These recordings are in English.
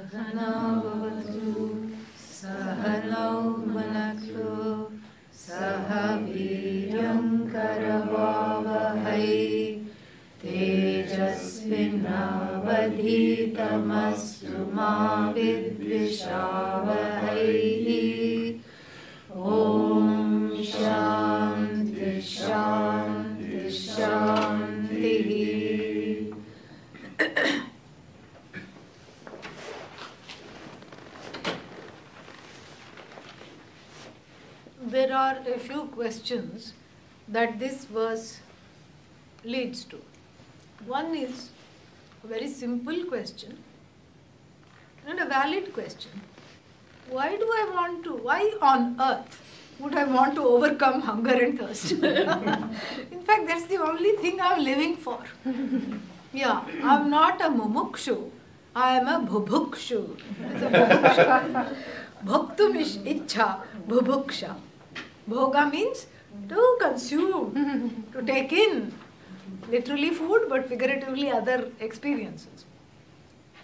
Sahana Bhavatu Sahanau Bhunaktu Sahaviryam Karavavahai Tejasvinavadhitamastu ma vidvishavahai. Om Shanti Shanti Shanti. There are a few questions that this verse leads to. One is a very simple question and a valid question. Why on earth would I want to overcome hunger and thirst? In fact, that's the only thing I'm living for. Yeah, I'm not a mumukshu, I am a bhubukshu. Bhaktum is ichha, bhubuksha. Bhoga means to consume, to take in. Literally food, but figuratively other experiences.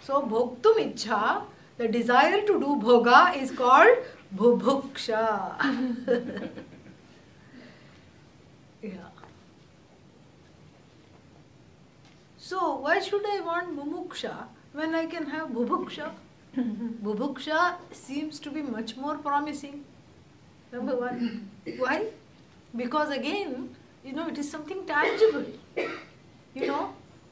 So, bhoktum ichha, the desire to do bhoga, is called bhubuksha. Yeah. So, why should I want mumuksha when I can have bhubuksha? Bhubuksha seems to be much more promising. Number one. Why? Because again, it is something tangible.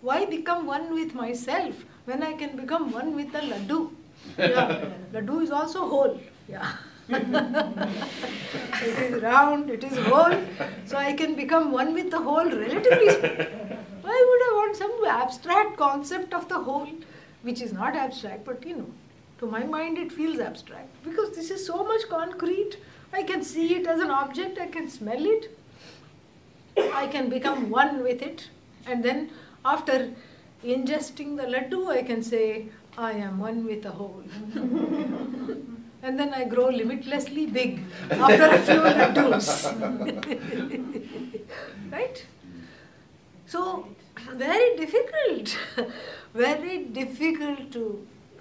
Why become one with myself when I can become one with the laddu? Yeah. Laddu is also whole. Yeah. It is round, it is whole, so I can become one with the whole relatively speaking. Why would I want some abstract concept of the whole, which is not abstract, but to my mind it feels abstract, because this is so much concrete. I can see it as an object, I can smell it, I can become one with it, and then after ingesting the laddu, I can say, I am one with the whole. And then I grow limitlessly big after a few laddus. Right? So, very difficult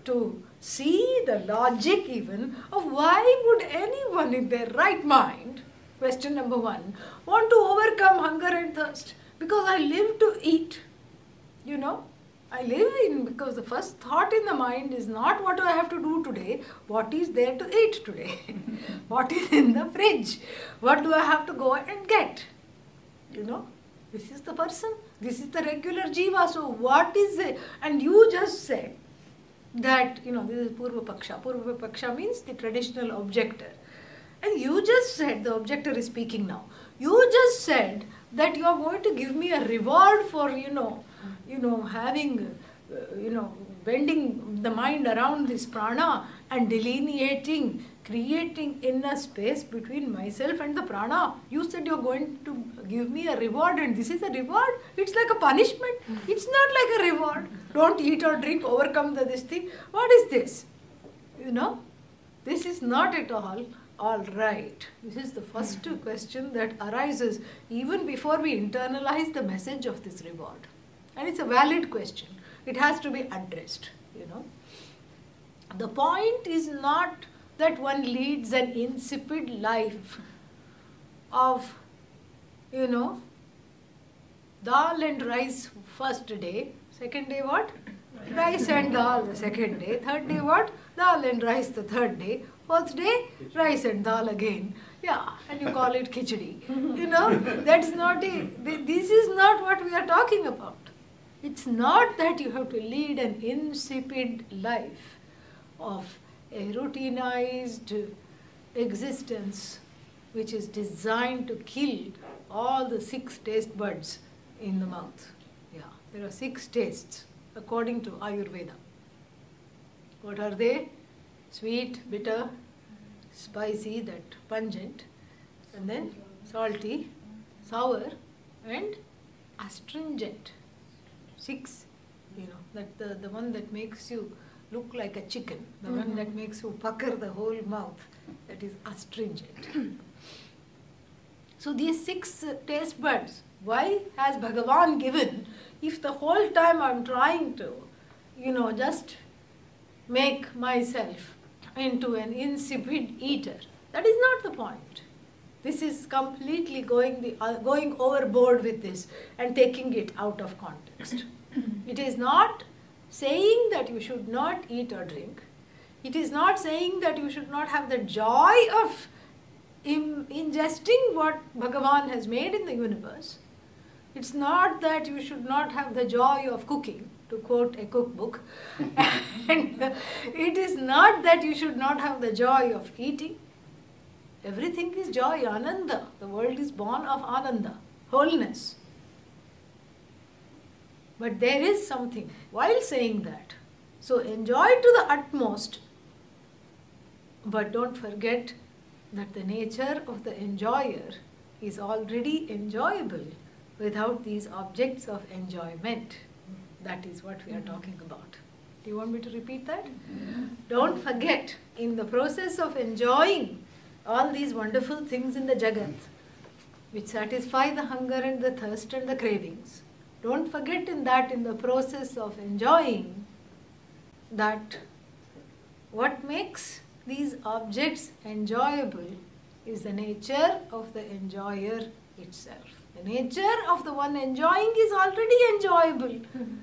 to see the logic even of why would anyone in their right mind, question number one, want to overcome hunger and thirst? Because I live to eat. I live in, because the first thought in the mind is not what do I have to do today, what is there to eat today? What is in the fridge? What do I have to go and get? This is the person, this is the regular jiva, so what is it? And you just said that, this is Purva Paksha. Purva Paksha means the traditional objector. And you just said, the objector is speaking now, you just said that you are going to give me a reward for, having, bending the mind around this prana and delineating, creating inner space between myself and the prana. You said you're going to give me a reward, and this is a reward? It's like a punishment. It's not like a reward. Don't eat or drink, overcome this thing. What is this? This is not at all right. This is the first question that arises even before we internalize the message of this reward. And it's a valid question. It has to be addressed, The point is not that one leads an insipid life of, dal and rice first day, second day what? Rice and dal the second day, third day what? Dal and rice the third day, fourth day, rice and dal again. Yeah, and you call it khichdi. That's not it. This is not what we are talking about. It's not that you have to lead an insipid life of a routinized existence which is designed to kill all the 6 taste buds in the mouth. Yeah, there are 6 tastes according to Ayurveda. What are they? Sweet, bitter, spicy, that pungent, and then salty, sour, and astringent. 6, that the one that makes you look like a chicken, the one that makes you pucker the whole mouth, that is astringent. So these 6 taste buds, why has Bhagavan given, if the whole time I'm trying to, just make myself into an insipid eater. That is not the point. This is completely going overboard with this and taking it out of context. It is not saying that you should not eat or drink. It is not saying that you should not have the joy of ingesting what Bhagavan has made in the universe. It's not that you should not have the joy of cooking, to quote a cookbook. And it is not that you should not have the joy of eating. Everything is joy, Ananda. The world is born of Ananda, wholeness. But there is something while saying that. So enjoy to the utmost, but don't forget that the nature of the enjoyer is already enjoyable without these objects of enjoyment. That is what we are talking about. Do you want me to repeat that? Don't forget, in the process of enjoying all these wonderful things in the Jagat, which satisfy the hunger and the thirst and the cravings, don't forget in the process of enjoying, that what makes these objects enjoyable is the nature of the enjoyer itself. The nature of the one enjoying is already enjoyable.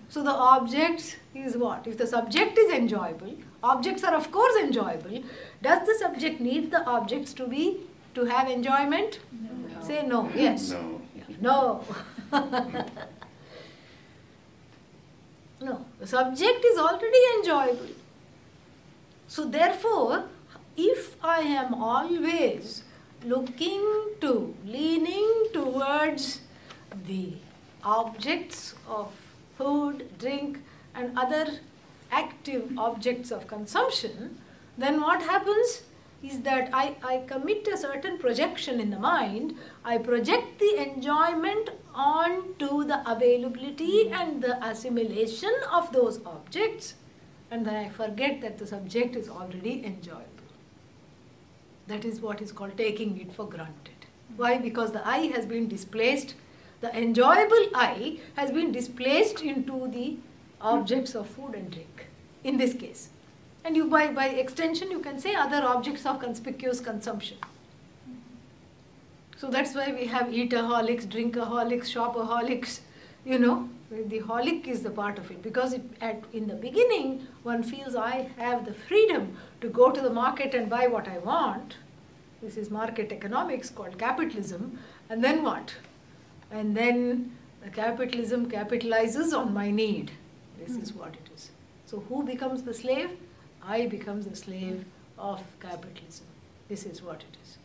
So the objects is what? If the subject is enjoyable, objects are of course enjoyable. Does the subject need the objects to have enjoyment? No. Say no. Yes. No. No. No. The subject is already enjoyable. So therefore, if I am always leaning towards the objects of food, drink and other active objects of consumption, then what happens is that I commit a certain projection in the mind. I project the enjoyment onto the availability and the assimilation of those objects, and then I forget that the subject is already enjoyable. That is what is called taking it for granted. Why? Because the I has been displaced, the enjoyable I has been displaced into the objects of food and drink, in this case. And you, by extension, you can say other objects of conspicuous consumption. So that's why we have eataholics, drinkaholics, shopaholics, the holic is the part of it, because in the beginning one feels I have the freedom to go to the market and buy what I want. This is market economics called capitalism. And then what? And then the capitalism capitalizes on my need. This is what it is. So who becomes the slave? I becomes the slave of capitalism. This is what it is.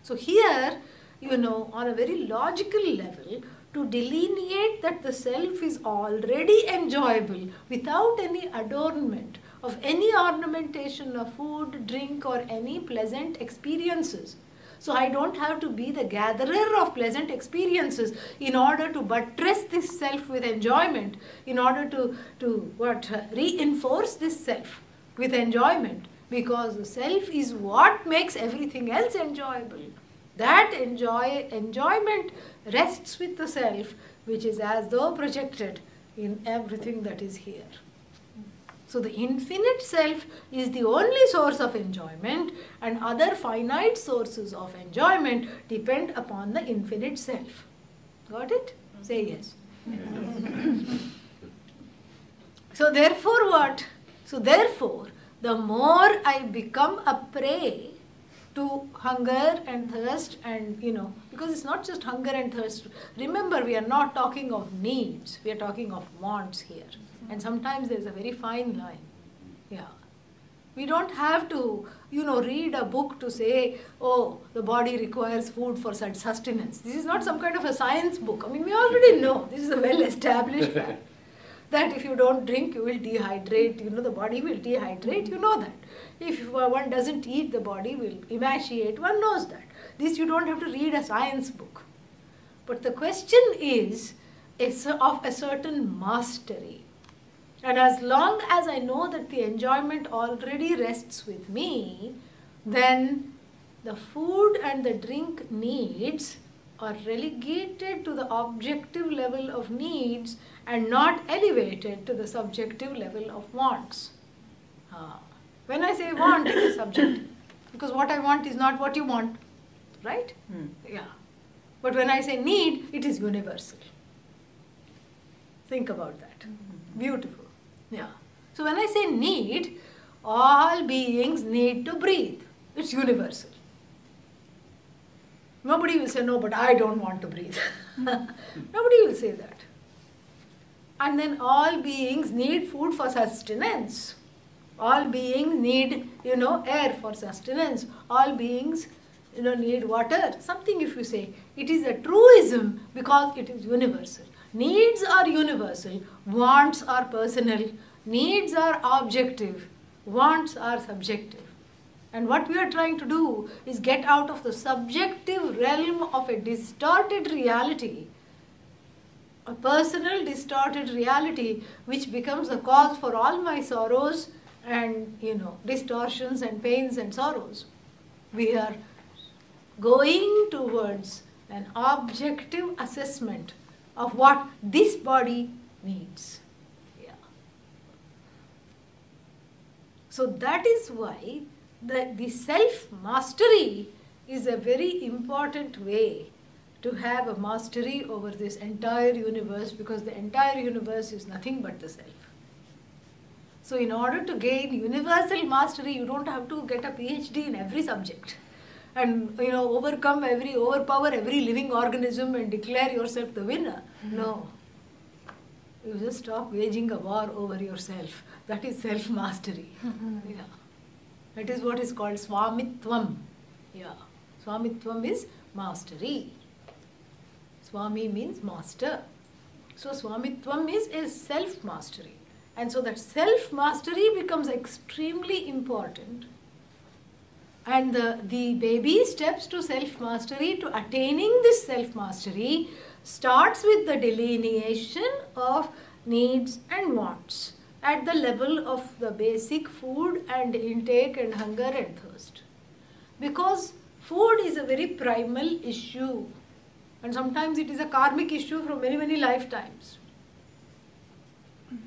So here, on a very logical level, to delineate that the self is already enjoyable without any adornment of any ornamentation of food, drink or any pleasant experiences. So I don't have to be the gatherer of pleasant experiences in order to buttress this self with enjoyment, in order to reinforce this self with enjoyment, because the self is what makes everything else enjoyable. That enjoyment rests with the self, which is as though projected in everything that is here. So the infinite self is the only source of enjoyment, and other finite sources of enjoyment depend upon the infinite self. Got it? Say yes. So therefore what? So therefore, the more I become a prey to hunger and thirst and, because it's not just hunger and thirst. Remember, we are not talking of needs. We are talking of wants here. And sometimes there's a very fine line. Yeah. We don't have to, read a book to say, oh, the body requires food for such sustenance. This is not some kind of a science book. I mean, we already know. This is a well-established fact. That if you don't drink, you will dehydrate. The body will dehydrate. You know that. If one doesn't eat, the body will emaciate. One knows that. This you don't have to read a science book. But the question is of a certain mastery. And as long as I know that the enjoyment already rests with me, then the food and the drink needs are relegated to the objective level of needs and not elevated to the subjective level of wants. When I say want, it is subjective. Because what I want is not what you want. Right? Yeah. But when I say need, it is universal. Think about that. Beautiful. Yeah. So when I say need, all beings need to breathe. It's universal. Nobody will say, no, but I don't want to breathe. Nobody will say that. And then all beings need food for sustenance. All beings need, air for sustenance. All beings, need water. Something if you say. It is a truism because it is universal. Needs are universal. Wants are personal. Needs are objective. Wants are subjective. And what we are trying to do is get out of the subjective realm of a distorted reality, a personal distorted reality which becomes the cause for all my sorrows and, distortions and pains and sorrows. We are going towards an objective assessment of what this body needs. Yeah. So that is why the self-mastery is a very important way to have a mastery over this entire universe, because the entire universe is nothing but the self. So in order to gain universal mastery, you don't have to get a PhD in every subject and overpower every living organism and declare yourself the winner. No. You just stop waging a war over yourself. That is self-mastery. Yeah. That is what is called Swamitvam. Yeah. Swamitvam is mastery. Swami means master. So Swamitvam is self-mastery. And so that self-mastery becomes extremely important. And the baby steps to self-mastery, to attaining this self-mastery, starts with the delineation of needs and wants at the level of the basic food and intake and hunger and thirst. Because food is a very primal issue, and sometimes it is a karmic issue from many, many lifetimes.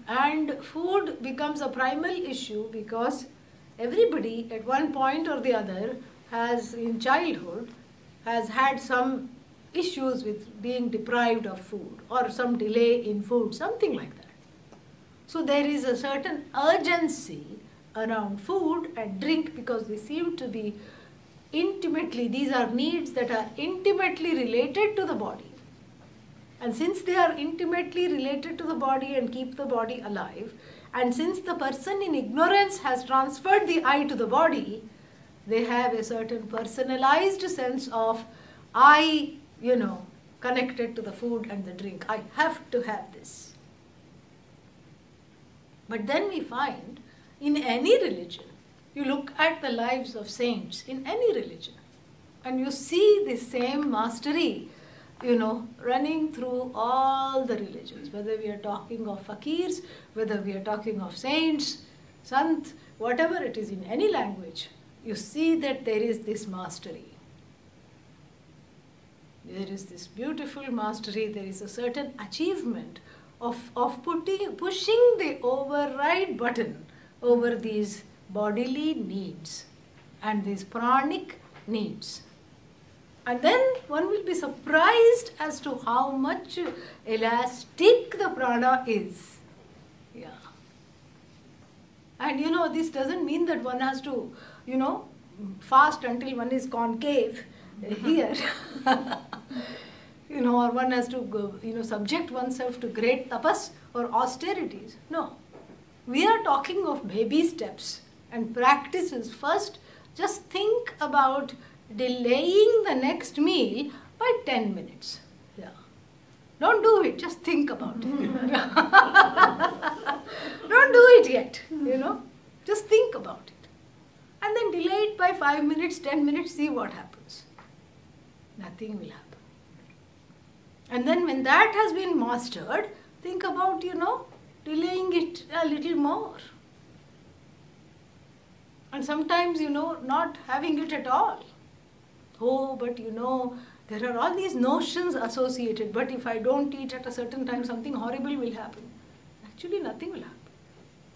And food becomes a primal issue because everybody at one point or the other has, in childhood, has had some issues with being deprived of food or some delay in food, something like that. So there is a certain urgency around food and drink because they seem to be intimately, these are needs that are intimately related to the body. And since they are intimately related to the body and keep the body alive, and since the person in ignorance has transferred the I to the body, they have a certain personalized sense of I, connected to the food and the drink. I have to have this. But then we find in any religion, you look at the lives of saints in any religion, and you see the same mastery, running through all the religions, whether we are talking of fakirs, whether we are talking of saints, sant, whatever it is in any language, you see that there is this mastery. There is this beautiful mastery, there is a certain achievement of pushing the override button over these bodily needs and these pranic needs. And then one will be surprised as to how much elastic the prana is. Yeah. And this doesn't mean that one has to, fast until one is concave here. Or one has to, subject oneself to great tapas or austerities. No. We are talking of baby steps and practices. First, just think about delaying the next meal by 10 minutes. Yeah. Don't do it, just think about it. Don't do it yet, Just think about it. And then delay it by 5 minutes, 10 minutes, see what happens. Nothing will happen. And then when that has been mastered, think about, delaying it a little more. And sometimes, not having it at all. Oh, but there are all these notions associated, but if I don't eat at a certain time, something horrible will happen. Actually, nothing will happen.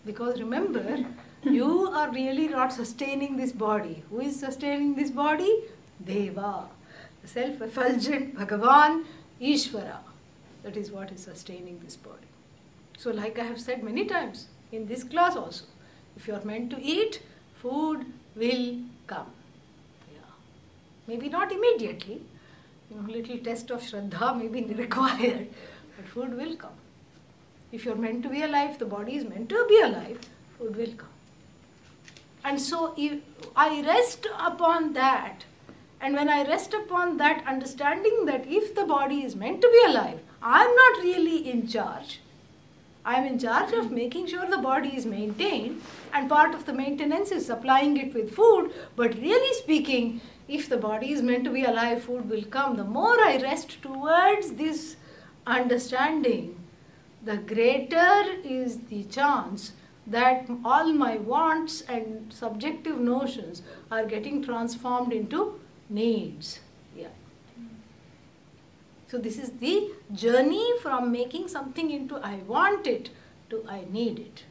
Because remember, You are really not sustaining this body. Who is sustaining this body? Deva, the self-effulgent Bhagavan, Ishvara. That is what is sustaining this body. So like I have said many times in this class also, if you are meant to eat, food will come. Yeah. Maybe not immediately. Little test of Shraddha may be required, but food will come. If you are meant to be alive, the body is meant to be alive, food will come. And so if I rest upon that, and when I rest upon that understanding that if the body is meant to be alive, I am not really in charge. I am in charge of making sure the body is maintained, and part of the maintenance is supplying it with food. But really speaking, if the body is meant to be alive, food will come. The more I rest towards this understanding, the greater is the chance that all my wants and subjective notions are getting transformed into needs. Yeah. So this is the journey from making something into I want it to I need it.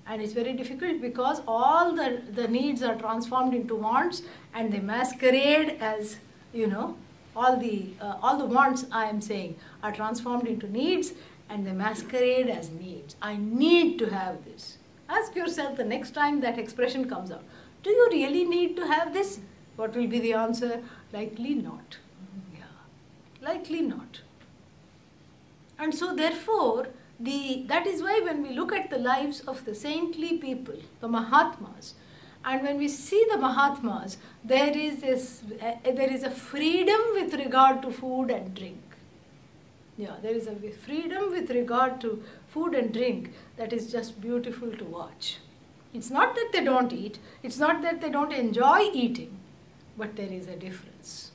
And it's very difficult because all the needs are transformed into wants, and they masquerade as, all the wants I am saying are transformed into needs, and they masquerade as needs. I need to have this. Ask yourself the next time that expression comes out, do you really need to have this? What will be the answer? Likely not. Yeah, likely not. And so therefore, that is why when we look at the lives of the saintly people, the Mahatmas, and when we see the Mahatmas, there is a freedom with regard to food and drink. Yeah, there is a freedom with regard to food and drink that is just beautiful to watch. It's not that they don't eat, it's not that they don't enjoy eating, but there is a difference.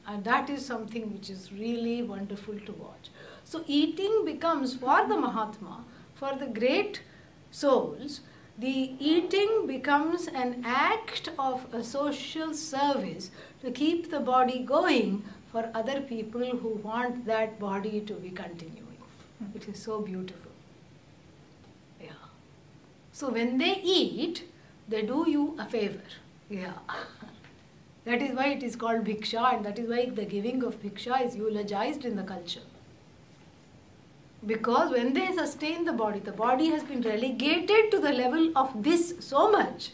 And that is something which is really wonderful to watch. So eating becomes, for the Mahatma, for the great souls, the eating becomes an act of a social service to keep the body going for other people who want that body to be continuing. It is so beautiful. Yeah. So when they eat, they do you a favor. Yeah. That is why it is called bhiksha, and that is why the giving of bhiksha is eulogized in the culture. Because when they sustain the body has been relegated to the level of this so much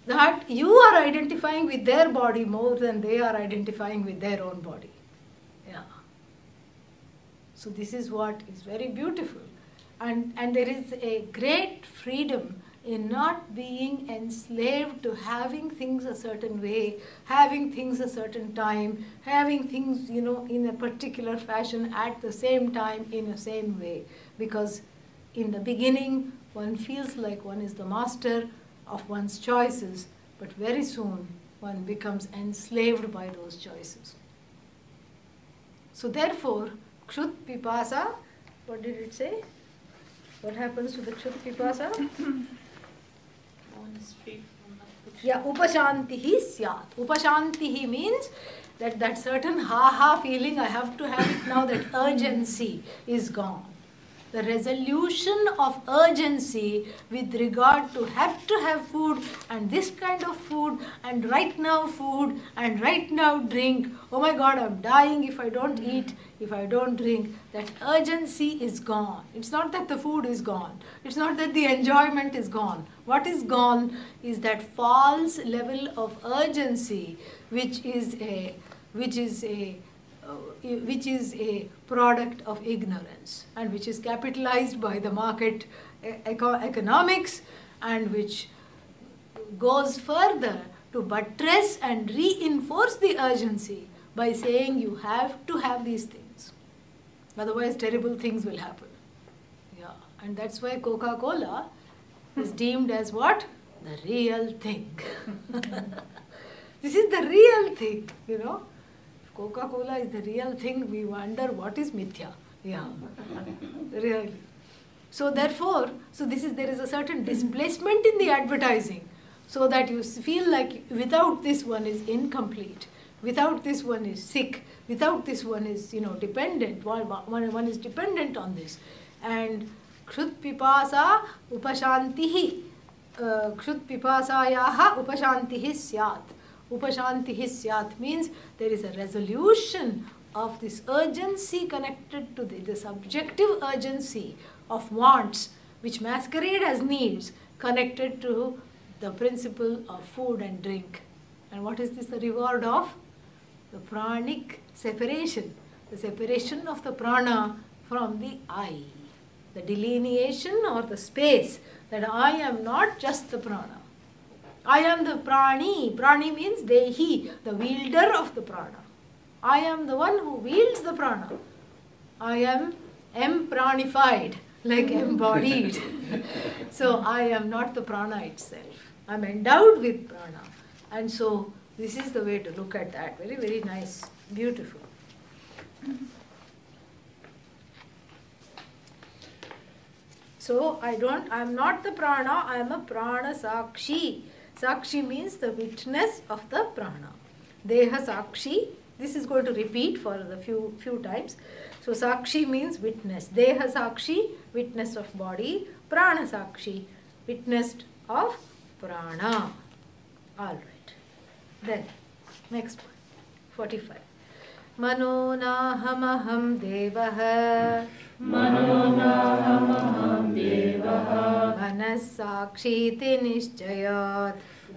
that you are identifying with their body more than they are identifying with their own body. Yeah. So this is what is very beautiful. And there is a great freedom in not being enslaved to having things a certain way, having things a certain time, having things, in a particular fashion at the same time in the same way. Because in the beginning, one feels like one is the master of one's choices, but very soon one becomes enslaved by those choices. So therefore, Kshut Pipasa, what did it say? What happens to the Kshut Pipasa? Yeah, upashantihi syat. Upashantihi means that certain ha-ha feeling, I have to have it now, that urgency is gone. The resolution of urgency with regard to have food, and this kind of food, and right now food, and right now drink. Oh my God, I'm dying if I don't eat, if I don't drink. That urgency is gone. It's not that the food is gone. It's not that the enjoyment is gone. What is gone is that false level of urgency, which is a product of ignorance, and which is capitalized by the market economics, and which goes further to buttress and reinforce the urgency by saying you have to have these things, otherwise terrible things will happen. Yeah, and that's why Coca-Cola is deemed as what? The real thing. This is the real thing, If Coca-Cola is the real thing, we wonder what is mithya. Yeah, really. So therefore, there is a certain displacement in the advertising, so that you feel like without this one is incomplete, without this one is sick, without this one is, dependent, one is dependent on this. And Kshut Pipasa Upashantihi, Kshut pipasayaha upashantihi syat. Upashantihi syat means there is a resolution of this urgency connected to the subjective urgency of wants which masquerade as needs connected to the principle of food and drink. And what is this the reward of? The pranic separation. The separation of the prana from the I. The delineation or the space that I am not just the prana. I am the prani. Prani means dehi, the wielder of the prana. I am the one who wields the prana. I am pranified, like embodied. So I am not the prana itself. I am endowed with prana. And so this is the way to look at that. Very, very nice. Beautiful. So I am not the prana, I am a prana sakshi. Sakshi means the witness of the prana. Deha sakshi, this is going to repeat for the few times. So sakshi means witness. Deha sakshi, witness of body. Prana sakshi, witnessed of prana. All right. Then, next one, 45. Mano nahamaham devaha. Mano nahamaham devaha. Manasakshiti nishchayat.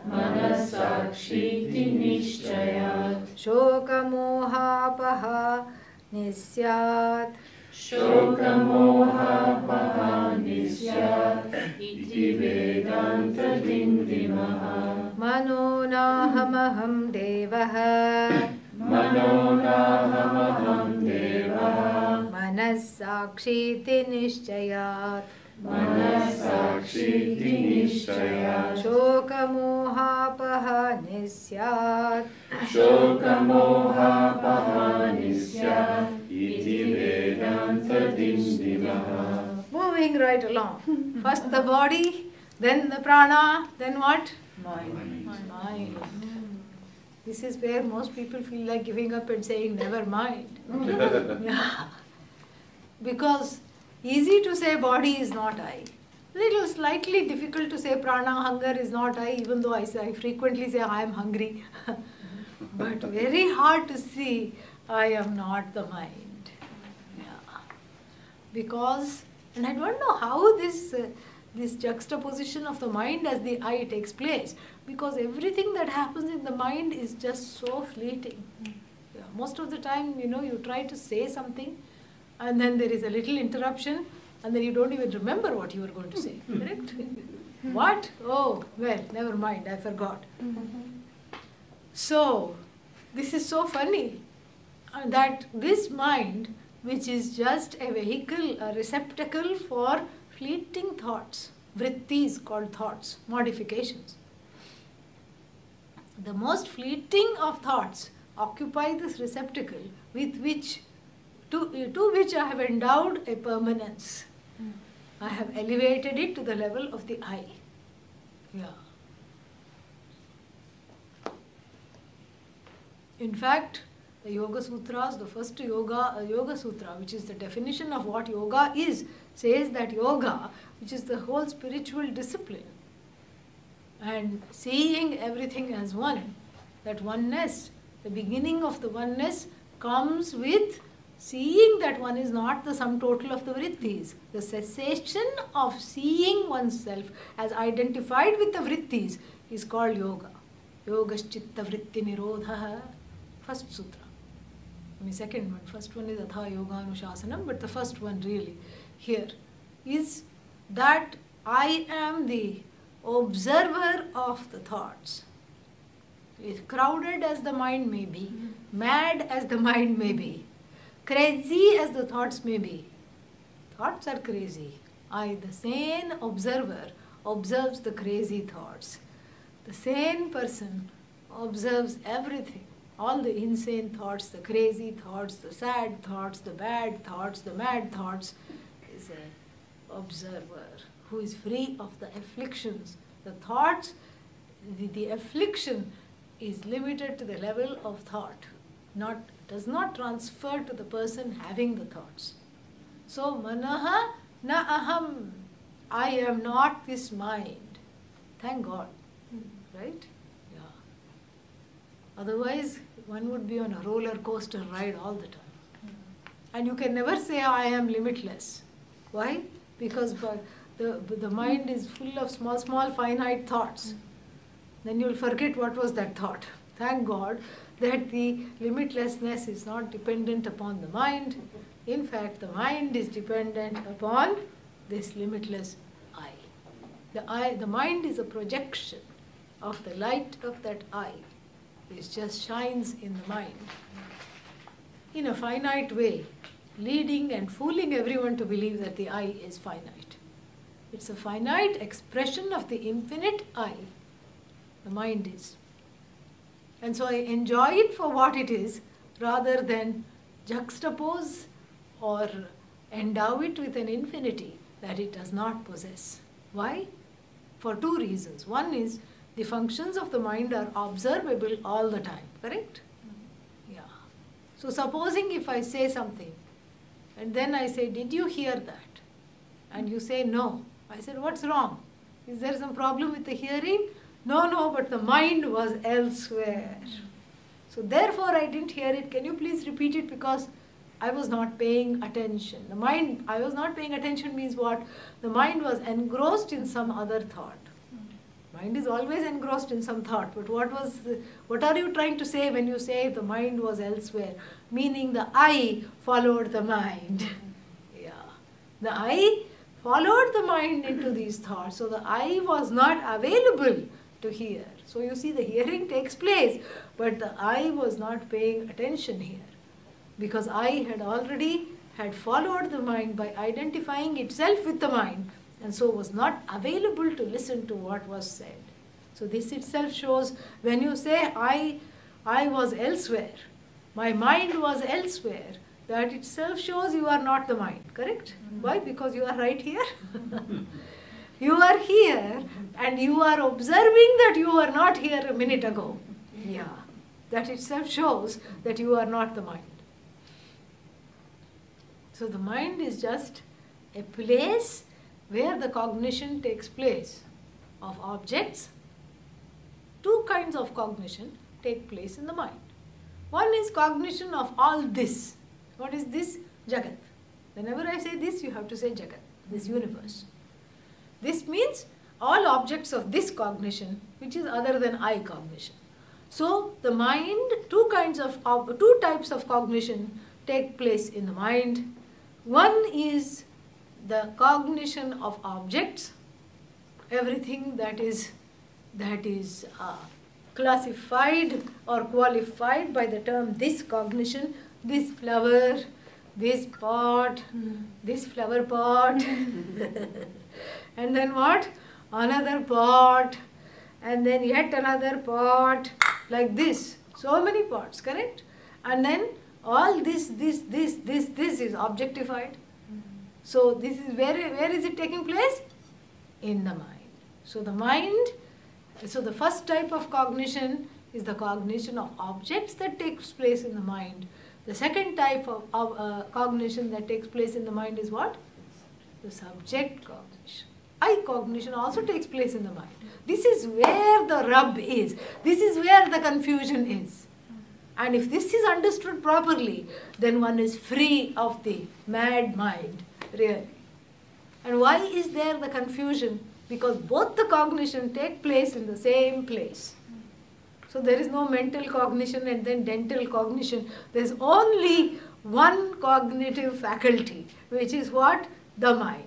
Manasakshiti nishchayat. Shokamohapaha nisyat. Shokamohapaha nisyat. Iti vedanta dindimaha. Mano nahamaham devaha. Mano nahamaham devaha. Manasakshiti nishchayat. Manasakshiti nishchayat. Shokamohapaha nisyat. Shokamohapaha nisyat. Iti vedanta dindimaha. Moving right along. First the body, then the prana, then what? Mind. Mind. This is where most people feel like giving up and saying never mind. Yeah. Because easy to say body is not I. Little slightly difficult to say prana, hunger is not I, even though I frequently say I am hungry. But very hard to see I am not the mind. Yeah. Because, and I don't know how this juxtaposition of the mind as the I takes place, because everything that happens in the mind is just so fleeting. Yeah. Most of the time, you try to say something and then there is a little interruption and then you don't even remember what you were going to say. Correct? What? Oh, well, never mind, I forgot. So, this is so funny that this mind, which is just a vehicle, a receptacle for fleeting thoughts, vrittis called thoughts, modifications. The most fleeting of thoughts occupy this receptacle with which, to which I have endowed a permanence. I have elevated it to the level of the I. Yeah. In fact, the Yoga Sutras, the first Yoga Sutra, which is the definition of what yoga is, says that yoga, which is the whole spiritual discipline, and seeing everything as one, that oneness, the beginning of the oneness comes with seeing that one is not the sum total of the vrittis. The cessation of seeing oneself as identified with the vrittis is called yoga. Yogaschitta vritti nirodha. First sutra. Second one. First one is Atha Yoga Anushasanam, but the first one really here is that I am the observer of the thoughts. As crowded as the mind may be, mad as the mind may be, crazy as the thoughts may be. Thoughts are crazy. I, the sane observer, observes the crazy thoughts. The sane person observes everything. All the insane thoughts, the crazy thoughts, the sad thoughts, the bad thoughts, the mad thoughts, is an observer who is free of the afflictions. The thoughts, the affliction is limited to the level of thought, does not transfer to the person having the thoughts. So, manaha na aham, I am not this mind. Thank God. Right? Yeah. Otherwise, one would be on a roller coaster ride all the time. And you can never say, I am limitless. Why? Because the mind is full of small, small, finite thoughts. Then you'll forget what was that thought. Thank God that the limitlessness is not dependent upon the mind. In fact, the mind is dependent upon this limitless I. The mind is a projection of the light of that I, which just shines in the mind in a finite way, leading and fooling everyone to believe that the I is finite. It's a finite expression of the infinite I, the mind is. And so I enjoy it for what it is rather than juxtapose or endow it with an infinity that it does not possess. Why? For two reasons. One is the functions of the mind are observable all the time, correct? Yeah. So supposing if I say something and then I say, did you hear that? And you say, no. I said, what's wrong? Is there some problem with the hearing? No, but the mind was elsewhere. So therefore I didn't hear it. Can you please repeat it? Because I was not paying attention. The mind, I was not paying attention means what? The mind was engrossed in some other thought. Mind is always engrossed in some thought. But what are you trying to say when you say the mind was elsewhere? Meaning the I followed the mind. Yeah. The I followed the mind into these thoughts. So the I was not available to hear. So you see the hearing takes place, but the I was not paying attention here. Because I had already followed the mind by identifying itself with the mind, and so was not available to listen to what was said. So this itself shows when you say I was elsewhere, my mind was elsewhere, that itself shows you are not the mind, correct? Why? Because you are right here. You are here and you are observing that you were not here a minute ago. Yeah. That itself shows that you are not the mind. So the mind is just a place where the cognition takes place of objects. Two kinds of cognition take place in the mind. One is cognition of all this. What is this? Jagat. Whenever I say this, you have to say Jagat, this universe. This means all objects of this cognition, which is other than I cognition. So the mind, two types of cognition take place in the mind. One is the cognition of objects, everything that is classified or qualified by the term this cognition, this flower, this pot, this flower pot, and then what? Another pot, and then yet another pot, like this. So many pots, correct? And then all this is objectified. So this is where is it taking place? In the mind. So the mind, so the first type of cognition is the cognition of objects that takes place in the mind. The second type of cognition that takes place in the mind is what? The subject cognition. I cognition also takes place in the mind. This is where the rub is. This is where the confusion is. And if this is understood properly, then one is free of the mad mind, really. And why is there the confusion? Because both the cognition take place in the same place. So there is no mental cognition and then dental cognition. There is only one cognitive faculty, which is what? The mind.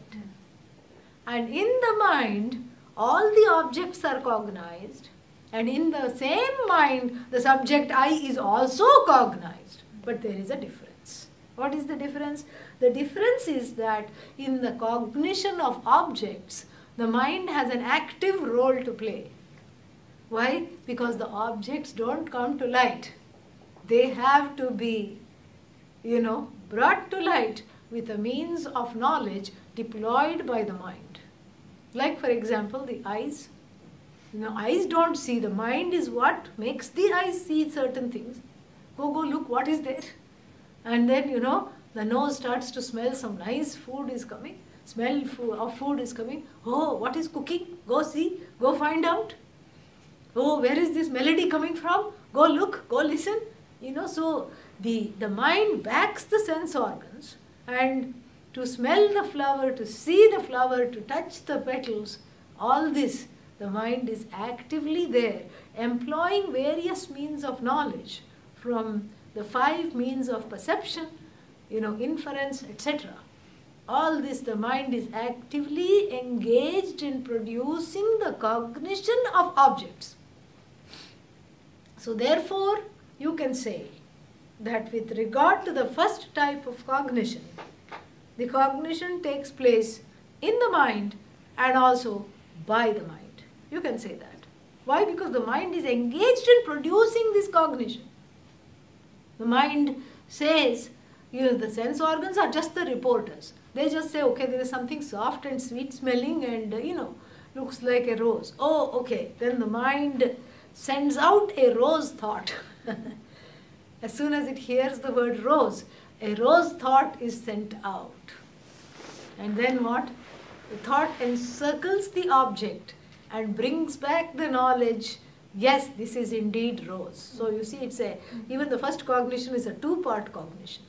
And in the mind, all the objects are cognized, and in the same mind, the subject I is also cognized. But there is a difference. What is the difference? The difference is that in the cognition of objects, the mind has an active role to play. Why? Because the objects don't come to light. They have to be, brought to light with a means of knowledge deployed by the mind. Like, for example, the eyes. Eyes don't see. The mind is what makes the eyes see certain things. Go look what is there. And then, the nose starts to smell some nice food is coming. smell of food is coming. Oh, what is cooking? Go see, go find out. Oh, where is this melody coming from? Go look, go listen. So the mind backs the sense organs, and to smell the flower, to see the flower, to touch the petals, all this, the mind is actively there, employing various means of knowledge from the 5 means of perception, inference, etc. All this, the mind is actively engaged in producing the cognition of objects. So therefore, you can say that with regard to the first type of cognition, the cognition takes place in the mind and also by the mind. You can say that. Why? Because the mind is engaged in producing this cognition. The mind says, the sense organs are just the reporters. They just say, okay, there is something soft and sweet smelling and, looks like a rose. Oh, okay. Then the mind sends out a rose thought. As soon as it hears the word rose, a rose thought is sent out. And then what? The thought encircles the object and brings back the knowledge, yes, this is indeed rose. So you see, even the first cognition is a 2-part cognition.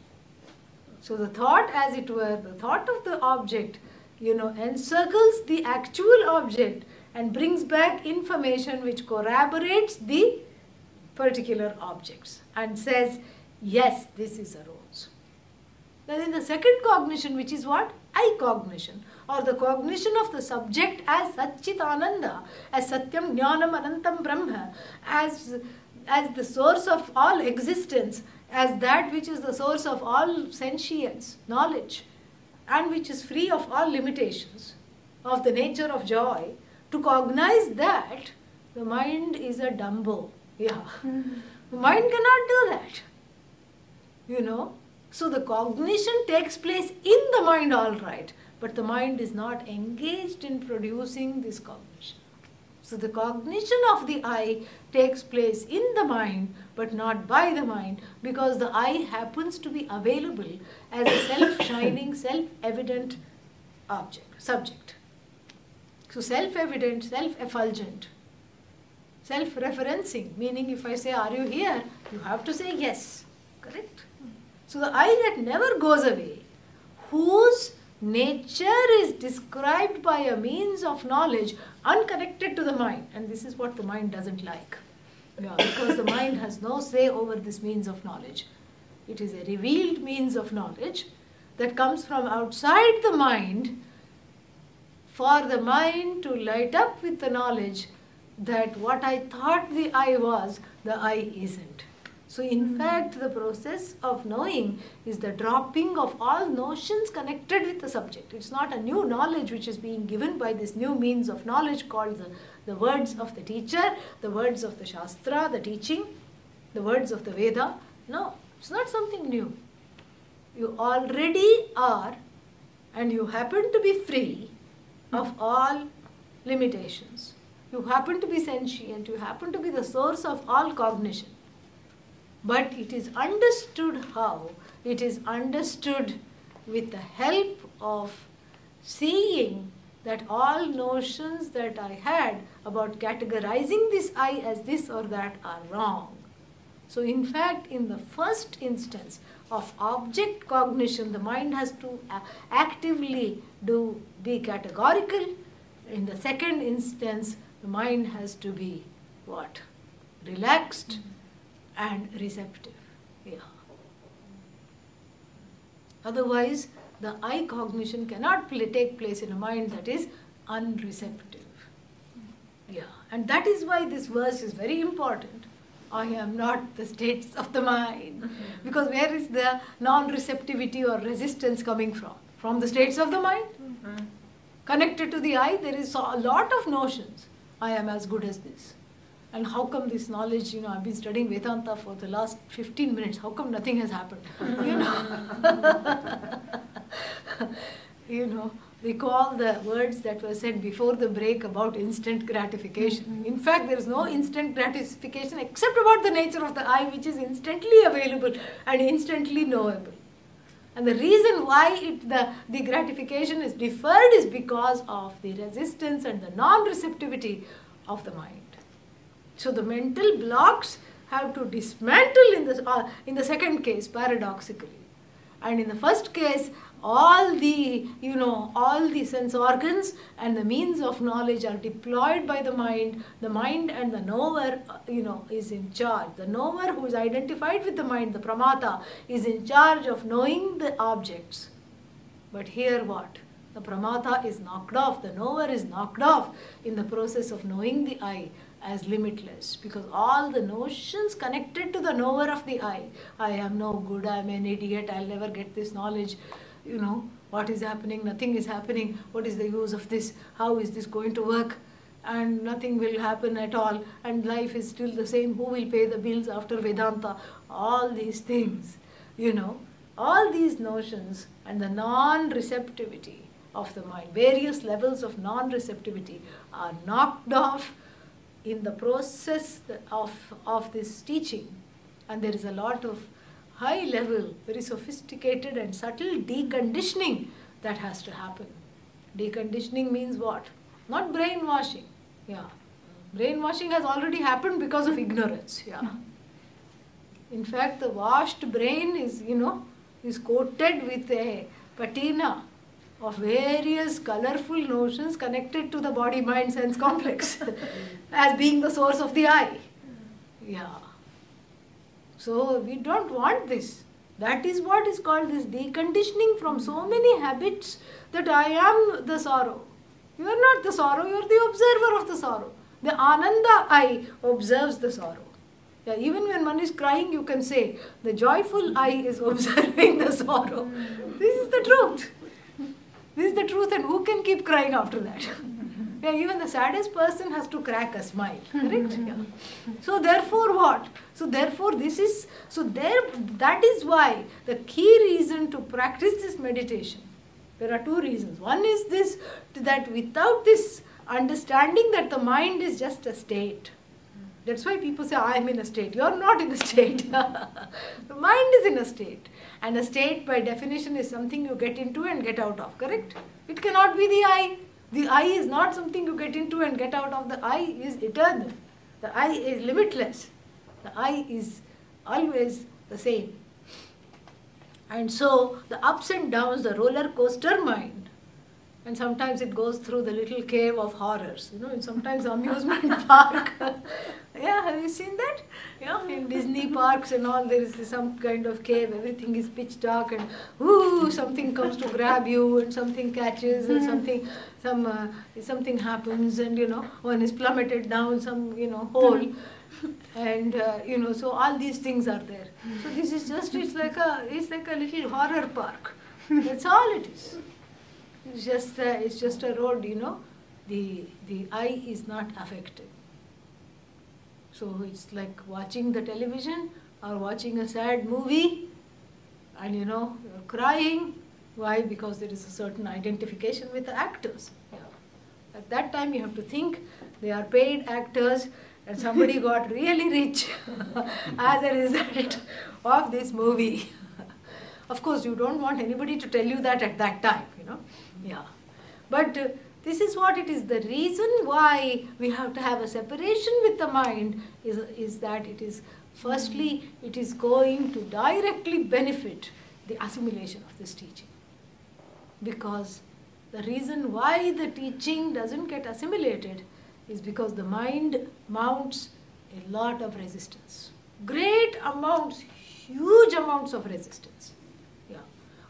So the thought, as it were, the thought of the object, encircles the actual object and brings back information which corroborates the particular objects and says, yes, this is a rose. Then in the second cognition, which is what? I cognition, or the cognition of the subject as Satchitananda, as Satyam Jnanam Anantam Brahma, as the source of all existence, as that which is the source of all sentience, knowledge, and which is free of all limitations, of the nature of joy. To cognize that, the mind is a Dumbo. Yeah. The mind cannot do that. So the cognition takes place in the mind, all right, but the mind is not engaged in producing this cognition. So the cognition of the I takes place in the mind, but not by the mind, because the I happens to be available as a self-shining, self-evident subject. So self-evident, self-effulgent, self-referencing, meaning if I say, are you here? You have to say yes, correct? So the I that never goes away, whose nature is described by a means of knowledge unconnected to the mind, and this is what the mind doesn't like. Because the mind has no say over this means of knowledge. It is a revealed means of knowledge that comes from outside the mind for the mind to light up with the knowledge that what I thought the I was, the I isn't. So in fact, the process of knowing is the dropping of all notions connected with the subject. It's not a new knowledge which is being given by this new means of knowledge called the words of the teacher, the words of the Shastra, the teaching, the words of the Veda. No, it's not something new. You already are, and you happen to be free of all limitations. You happen to be sentient, you happen to be the source of all cognition. But it is understood how? It is understood with the help of seeing that all notions that I had about categorizing this I as this or that are wrong. So in fact, in the first instance of object cognition, the mind has to actively be categorical. In the second instance, the mind has to be what? Relaxed and receptive. Yeah. Otherwise, the I cognition cannot take place in a mind that is unreceptive. Yeah. And that is why this verse is very important. I am not the states of the mind. Because where is the non-receptivity or resistance coming from? From the states of the mind. Connected to the I, there is a lot of notions. I am as good as this. And how come this knowledge, I've been studying Vedanta for the last 15 minutes. How come nothing has happened? Recall the words that were said before the break about instant gratification. In fact, there is no instant gratification except about the nature of the I, which is instantly available and instantly knowable. And the reason why the gratification is deferred is because of the resistance and the non-receptivity of the mind. So the mental blocks have to dismantle in the second case, paradoxically. And in the first case, all the sense organs and the means of knowledge are deployed by the mind and the knower, is in charge. The knower who is identified with the mind, the pramata, is in charge of knowing the objects. But here what? The pramata is knocked off, the knower is knocked off in the process of knowing the I as limitless, because all the notions connected to the knower of the I am no good, I am an idiot, I'll never get this knowledge, what is happening, nothing is happening, what is the use of this, how is this going to work, and nothing will happen at all, and life is still the same, who will pay the bills after Vedanta, all these things, all these notions and the non-receptivity of the mind, various levels of non-receptivity are knocked off in the process of this teaching. And there is a lot of high level, very sophisticated and subtle deconditioning that has to happen. Deconditioning means what? Not brainwashing. Yeah. Brainwashing has already happened because of ignorance. Yeah. In fact, the washed brain is coated with a patina of various colorful notions connected to the body-mind sense complex as being the source of the I. Yeah. So we don't want this. That is what is called this deconditioning from so many habits that I am the sorrow. You are not the sorrow, you are the observer of the sorrow. The Ananda I observes the sorrow. Yeah, even when one is crying, you can say, the joyful I is observing the sorrow. This is the truth. This is the truth, and who can keep crying after that? Yeah, even the saddest person has to crack a smile, correct? Yeah. So therefore what? So therefore that is why the key reason to practice this meditation, there are two reasons. One is this, that without this understanding that the mind is just a state, that's why people say, I am in a state. You are not in a state. The mind is in a state. And a state by definition is something you get into and get out of, correct? It cannot be the I. The I is not something you get into and get out of. The I is eternal. The I is limitless. The I is always the same. And so the ups and downs, the roller coaster mind, and sometimes it goes through the little cave of horrors, and sometimes amusement park. Yeah, have you seen that? Yeah, in Disney parks and all, there is some kind of cave, everything is pitch dark and something comes to grab you and something catches and something happens and one is plummeted down some hole and so all these things are there. So this is just, it's like a little horror park. That's all it is. It's just a road, the I is not affected. So it's like watching the television or watching a sad movie and you're crying. Why? Because there is a certain identification with the actors. Yeah. At that time you have to think they are paid actors and somebody got really rich as a result of this movie. Of course, you don't want anybody to tell you that at that time, Yeah. But this is what it is. The reason why we have to have a separation with the mind is that it is, firstly, it is going to directly benefit the assimilation of this teaching. Because the reason why the teaching doesn't get assimilated is because the mind mounts a lot of resistance. Great amounts, huge amounts of resistance.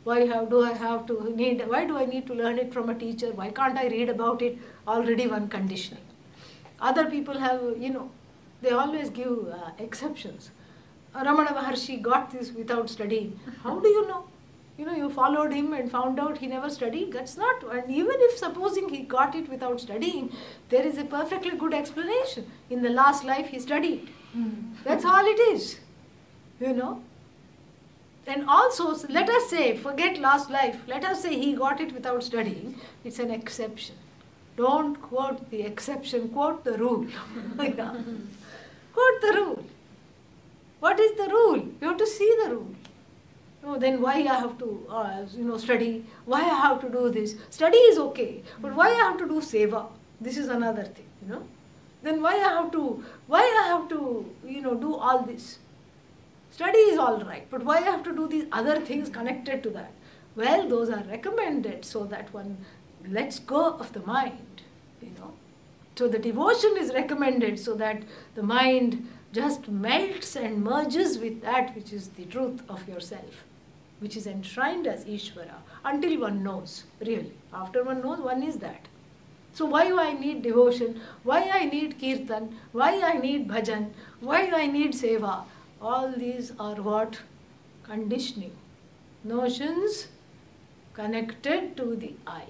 Why do I need to learn it from a teacher? Why can't I read about it? Already one conditioning. Other people have, they always give exceptions. Ramana Maharshi got this without studying. How do you know? You followed him and found out he never studied. That's not, and even if supposing he got it without studying, there is a perfectly good explanation. In the last life he studied. That's all it is. And also, let us say, forget last life, let us say he got it without studying, it's an exception. Don't quote the exception, quote the rule. Yeah. Quote the rule. What is the rule? You have to see the rule. Oh, then why I have to, study? Why I have to do this? Study is okay, but why I have to do seva? This is another thing, Then why I have to, do all this? Study is all right, but why I have to do these other things connected to that? Well, those are recommended so that one lets go of the mind, So the devotion is recommended so that the mind just melts and merges with that which is the truth of yourself, which is enshrined as Ishvara, until one knows, really. After one knows, one is that. So why do I need devotion? Why I need kirtan? Why I need bhajan? Why I need seva? All these are what? Conditioning. Notions connected to the I.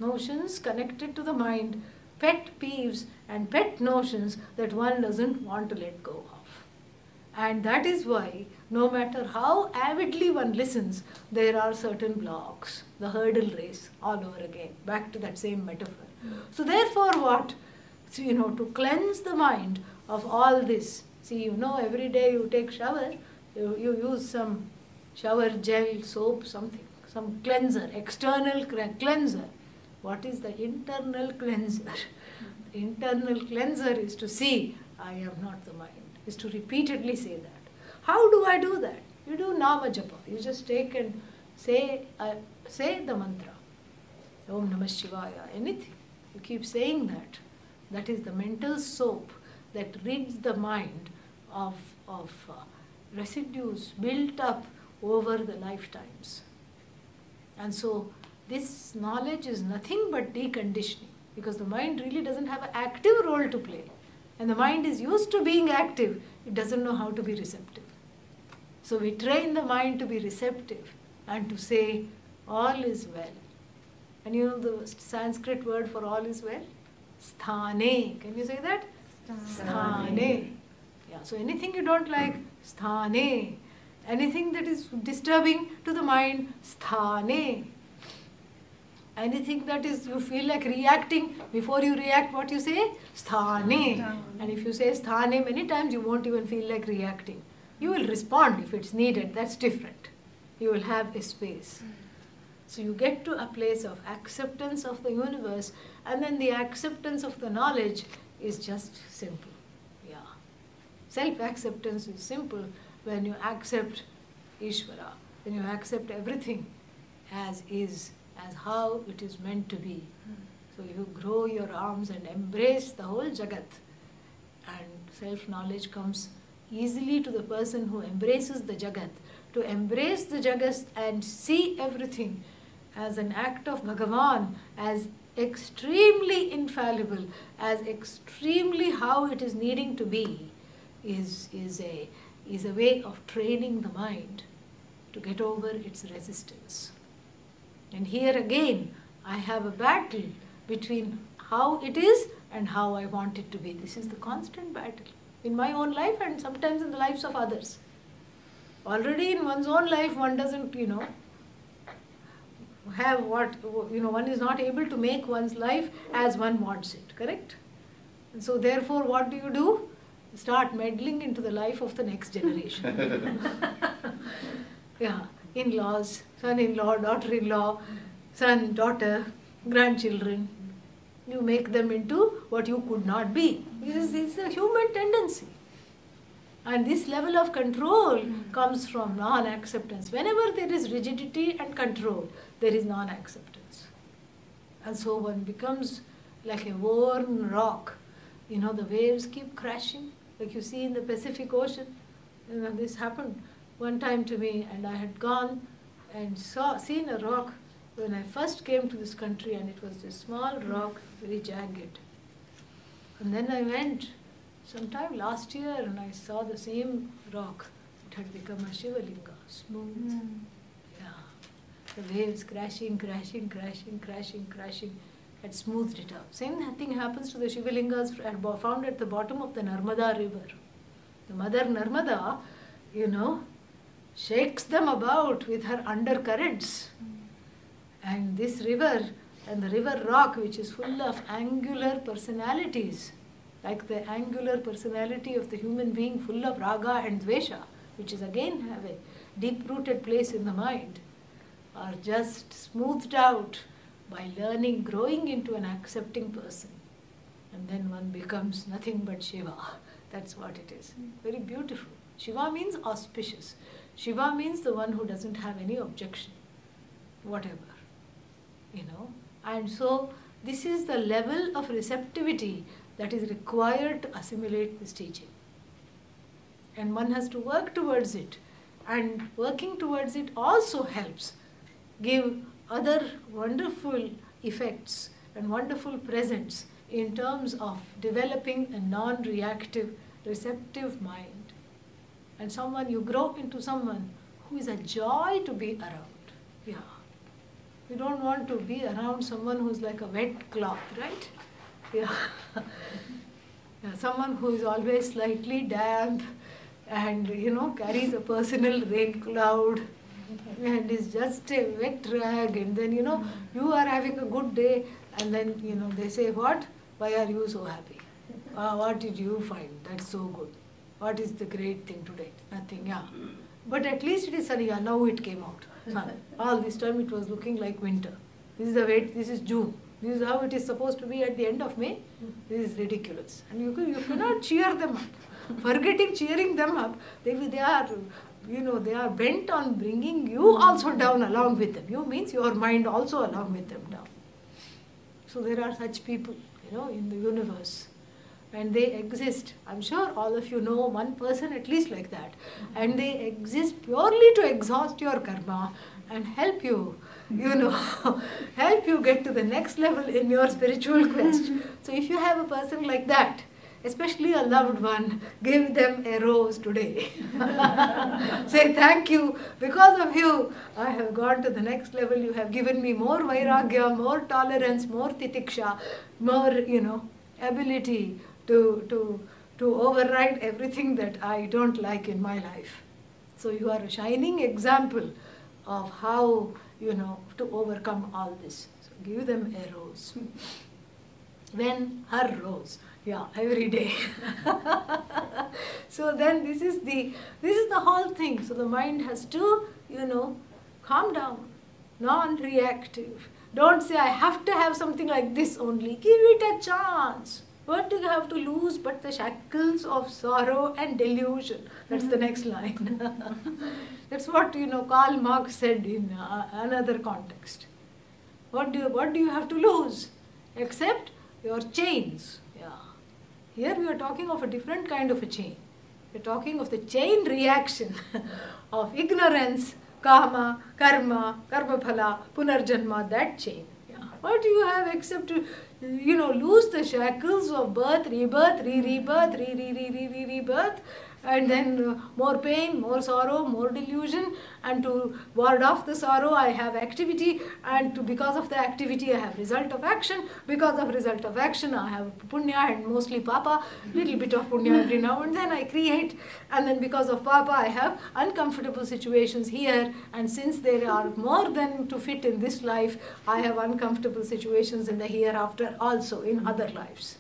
Notions connected to the mind. Pet peeves and pet notions that one doesn't want to let go of. And that is why, no matter how avidly one listens, there are certain blocks. The hurdle race, all over again. Back to that same metaphor. So therefore what? So, to cleanse the mind of all this. See, every day you take shower, you use some shower gel, soap, something. Some cleanser, external cleanser. What is the internal cleanser? The internal cleanser is to see, I am not the mind. Is to repeatedly say that. How do I do that? You do Nama Japa. You just take and say the mantra. Om Namah Shivaya, anything. You keep saying that. That is the mental soap that rids the mind of residues built up over the lifetimes. And so this knowledge is nothing but deconditioning, because the mind really doesn't have an active role to play. And the mind is used to being active, it doesn't know how to be receptive. So we train the mind to be receptive and to say, all is well. And the Sanskrit word for all is well? Sthane. Can you say that? Sthane. Yeah. So anything you don't like, sthane. Anything that is disturbing to the mind, sthane. Anything that is, you feel like reacting, before you react, what you say? Sthane. And if you say sthane many times, you won't even feel like reacting. You will respond if it's needed, that's different. You will have a space. So you get to a place of acceptance of the universe, and then the acceptance of the knowledge is just simple. Yeah. Self-acceptance is simple when you accept Ishvara, when you accept everything as is, as how it is meant to be. So you grow your arms and embrace the whole Jagat, and self-knowledge comes easily to the person who embraces the Jagat. To embrace the Jagat and see everything as an act of Bhagavan, as extremely infallible, as extremely how it is needing to be, is a way of training the mind to get over its resistance. And here again, I have a battle between how it is and how I want it to be. This is the constant battle in my own life and sometimes in the lives of others. Already in one's own life, one doesn't, have what, one is not able to make one's life as one wants it, correct? And so therefore, what do? Start meddling into the life of the next generation. Yeah, in-laws, son-in-law, daughter-in-law, son, daughter, grandchildren. You make them into what you could not be. This is a human tendency. And this level of control comes from non-acceptance. Whenever there is rigidity and control, there is non-acceptance. And so one becomes like a worn rock. The waves keep crashing, like you see in the Pacific Ocean. This happened one time to me, and I had gone and seen a rock when I first came to this country, and it was a small rock, very jagged. And then I went sometime last year, and I saw the same rock. It had become a Shivalinga, smooth. Yeah. The waves crashing, crashing, crashing, crashing, crashing, had smoothed it out. Same thing happens to the Shivalingas found at the bottom of the Narmada river. The mother Narmada, shakes them about with her undercurrents. And this river, and the river rock, which is full of angular personalities, like the angular personality of the human being, full of raga and dvesha, which is again have deep-rooted place in the mind are just smoothed out by learning, growing into an accepting person. And then one becomes nothing but Shiva. That's what it is. Very beautiful. Shiva means auspicious. Shiva means the one who doesn't have any objection, whatever, And so this is the level of receptivity that is required to assimilate this teaching. And one has to work towards it. And working towards it also helps give other wonderful effects and wonderful presents in terms of developing a non-reactive, receptive mind. And you grow into someone who is a joy to be around. Yeah. You don't want to be around someone who's like a wet cloth, right? Yeah. Someone who is always slightly damp and, carries a personal rain cloud and is just a wet rag, and then, you are having a good day, and then, they say, what? Why are you so happy? What did you find? That's so good. What is the great thing today? Nothing, yeah. But at least it is sunny. Yeah, now it came out. Sun. All this time it was looking like winter. This is this is June. This is how it is supposed to be at the end of May. This is ridiculous. And you cannot cheer them up. Forgetting cheering them up, they are bent on bringing you also down along with them. You means your mind also along with them down. So there are such people, in the universe. And they exist. I'm sure all of you know one person at least like that. And they exist purely to exhaust your karma and help you, help you get to the next level in your spiritual quest. So if you have a person like that, especially a loved one, give them a rose today. Say thank you. Because of you, I have gone to the next level. You have given me more vairagya, more tolerance, more titiksha, more, ability to override everything that I don't like in my life. So you are a shining example of how, to overcome all this. So give them a rose. When her rose. Yeah, every day. So then this is the whole thing. So the mind has to, calm down, non-reactive. Don't say, I have to have something like this only. Give it a chance. What do you have to lose but the shackles of sorrow and delusion? That's the next line. That's what, Karl Marx said in another context. What do you have to lose? Except your chains. Yeah. Here we are talking of a different kind of a chain. We are talking of the chain reaction of ignorance, kama, karma, karmaphala, punarjanma, that chain. Yeah. What do you have except to, lose the shackles of birth, rebirth, rebirth, rebirth, and then more pain, more sorrow, more delusion, and to ward off the sorrow I have activity, and because of the activity I have result of action, because of result of action I have punya and mostly papa, little bit of punya every now and then I create, and then because of papa I have uncomfortable situations here, and since there are more than to fit in this life, I have uncomfortable situations in the hereafter also in other lives.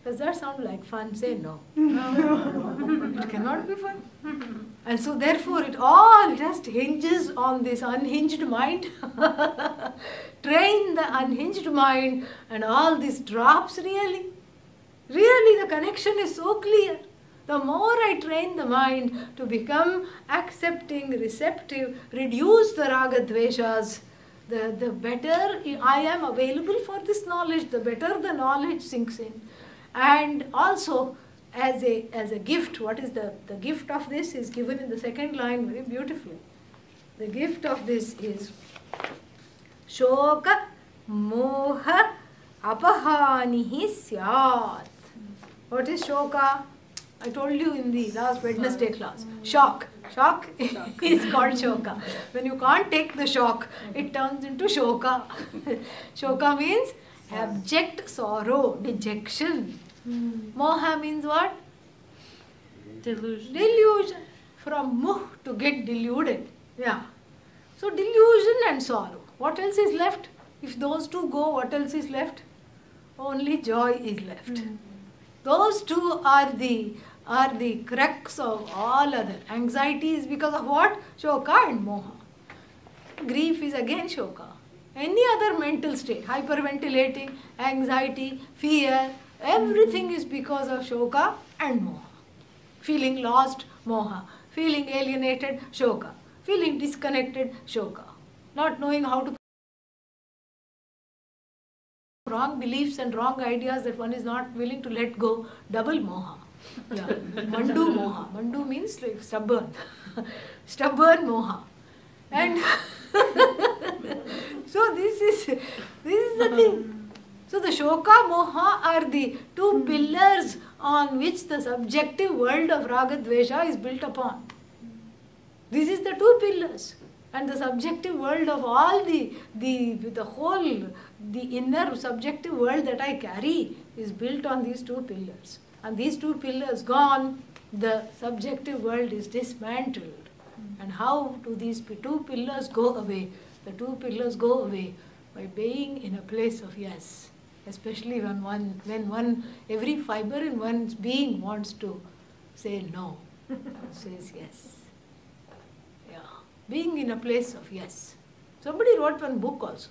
Does that sound like fun? Say no. It cannot be fun. And so therefore it all just hinges on this unhinged mind. Train the unhinged mind and all this drops really. Really the connection is so clear. The more I train the mind to become accepting, receptive, reduce the raga dveshas, the better I am available for this knowledge, the better the knowledge sinks in. And also, as a gift, what is the gift of this is given in the second line very beautifully. The gift of this is Shoka Moha Apahanihi Syat. What is Shoka? I told you in the last Wednesday class. Shock. Shock is called Shoka. When you can't take the shock, it turns into Shoka. Shoka means abject sorrow, dejection. Moha means what? Delusion. Delusion. From muh to get deluded. Yeah. So delusion and sorrow. What else is left? If those two go, what else is left? Only joy is left. Those two are the are the crux of all other. Anxiety is because of what? Shoka and moha. Grief is again shoka. Any other mental state, hyperventilating, anxiety, fear, everything is because of shoka and moha. Feeling lost, moha. Feeling alienated, shoka. Feeling disconnected, shoka. Not knowing how to wrong beliefs and wrong ideas that one is not willing to let go, double moha. Yeah. Mandu moha. Mandu means like stubborn. Stubborn moha. And so this is the thing. So the shoka moha are the two pillars on which the subjective world of raga dvesha is built upon. This is the two pillars. And the subjective world of all the inner subjective world that I carry is built on these two pillars. And these two pillars gone, the subjective world is dismantled. And how do these two pillars go away? The two pillars go away by being in a place of yes. Especially when every fiber in one's being wants to say no, says yes. Being in a place of yes. Somebody wrote one book also,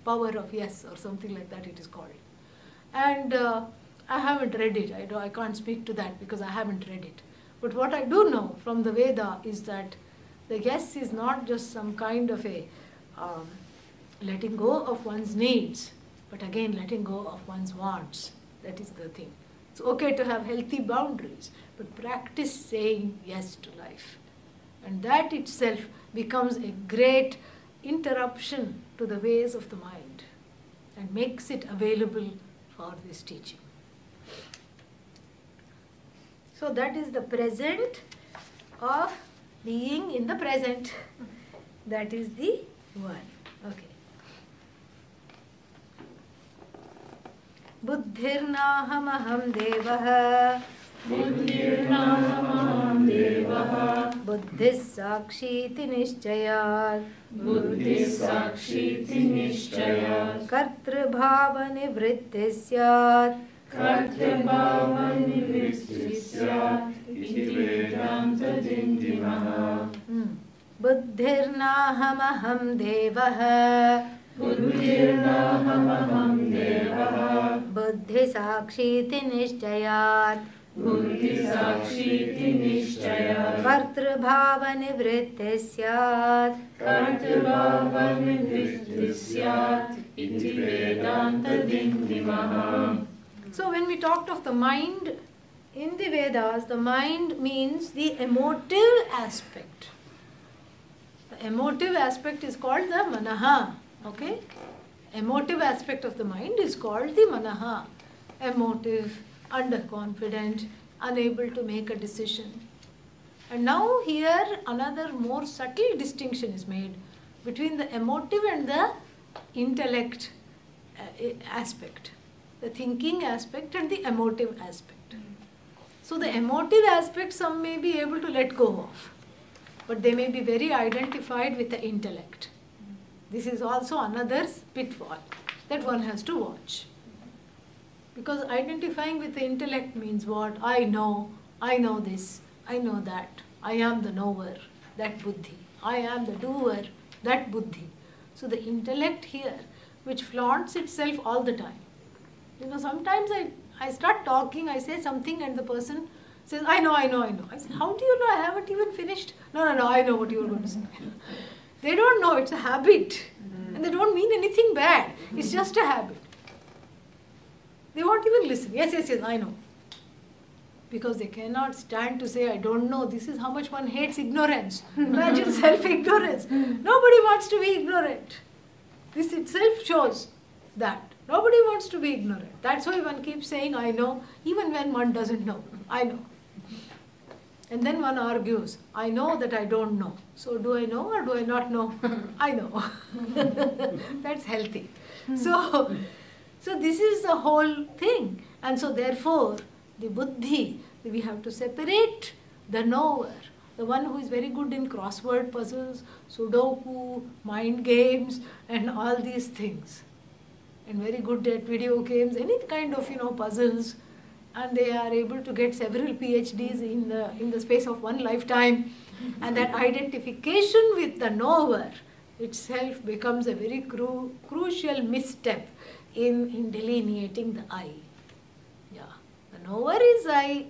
Power of Yes or something like that it is called. And I haven't read it. I can't speak to that because I haven't read it. But what I do know from the Veda is that the yes is not just some kind of a letting go of one's needs, but again letting go of one's wants. That is the thing. It's okay to have healthy boundaries, but practice saying yes to life. And that itself becomes a great interruption to the ways of the mind and makes it available for this teaching. So that is the present of being in the present. That is the one. Okay. Buddhirnahamaham devah. बुद्धिर्नाहमहं देवः बुद्धिः साक्षीति निश्चयात् बुद्धिः साक्षीति निश्चयात् कर्तृभावनिवृत्तिः स्यात् कर्तृभावनिवृत्तिः स्यात् इति वेदान्तदिन्दिमः बुद्धिर्नाहमहं देवः बुद्धिर्नाहमहं देवः बुद्धिः साक्षीति निश्चयात् बुद्धिसाक्षीति निश्चयात् कर्तृभावनिवृत्तिः स्यात् कर्तृभावनिवृत्तिः स्यात् इति वेदान्तदिन्दिमः. So when we talked of the mind in the Vedas, the mind means the emotive aspect. The emotive aspect is called the manaha. Okay? Emotive aspect of the mind is called the manaha. Emotive, underconfident, unable to make a decision. And now here another more subtle distinction is made between the emotive and the intellect aspect, the thinking aspect and the emotive aspect. So the emotive aspect some may be able to let go of, but they may be very identified with the intellect. This is also another pitfall that one has to watch. Because identifying with the intellect means what? I know this, I know that. I am the knower, that buddhi. I am the doer, that buddhi. So the intellect here, which flaunts itself all the time. You know, sometimes I start talking, I say something and the person says, I know. I say, how do you know? I haven't even finished. No, I know what you are going to say. They don't know, it's a habit. And they don't mean anything bad. It's just a habit. They won't even listen. Yes, I know. Because they cannot stand to say, I don't know. This is how much one hates ignorance. Imagine self-ignorance. Nobody wants to be ignorant. This itself shows that. Nobody wants to be ignorant. That's why one keeps saying, I know, even when one doesn't know. I know. And then one argues, I know that I don't know. So do I know or do I not know? I know. That's healthy. So this is the whole thing. And so therefore, the buddhi, we have to separate the knower, the one who is very good in crossword puzzles, sudoku, mind games, and all these things. And very good at video games, any kind of, puzzles. and they are able to get several PhDs in the space of one lifetime, and that identification with the knower itself becomes a very crucial misstep in delineating the I. Yeah, the knower is I,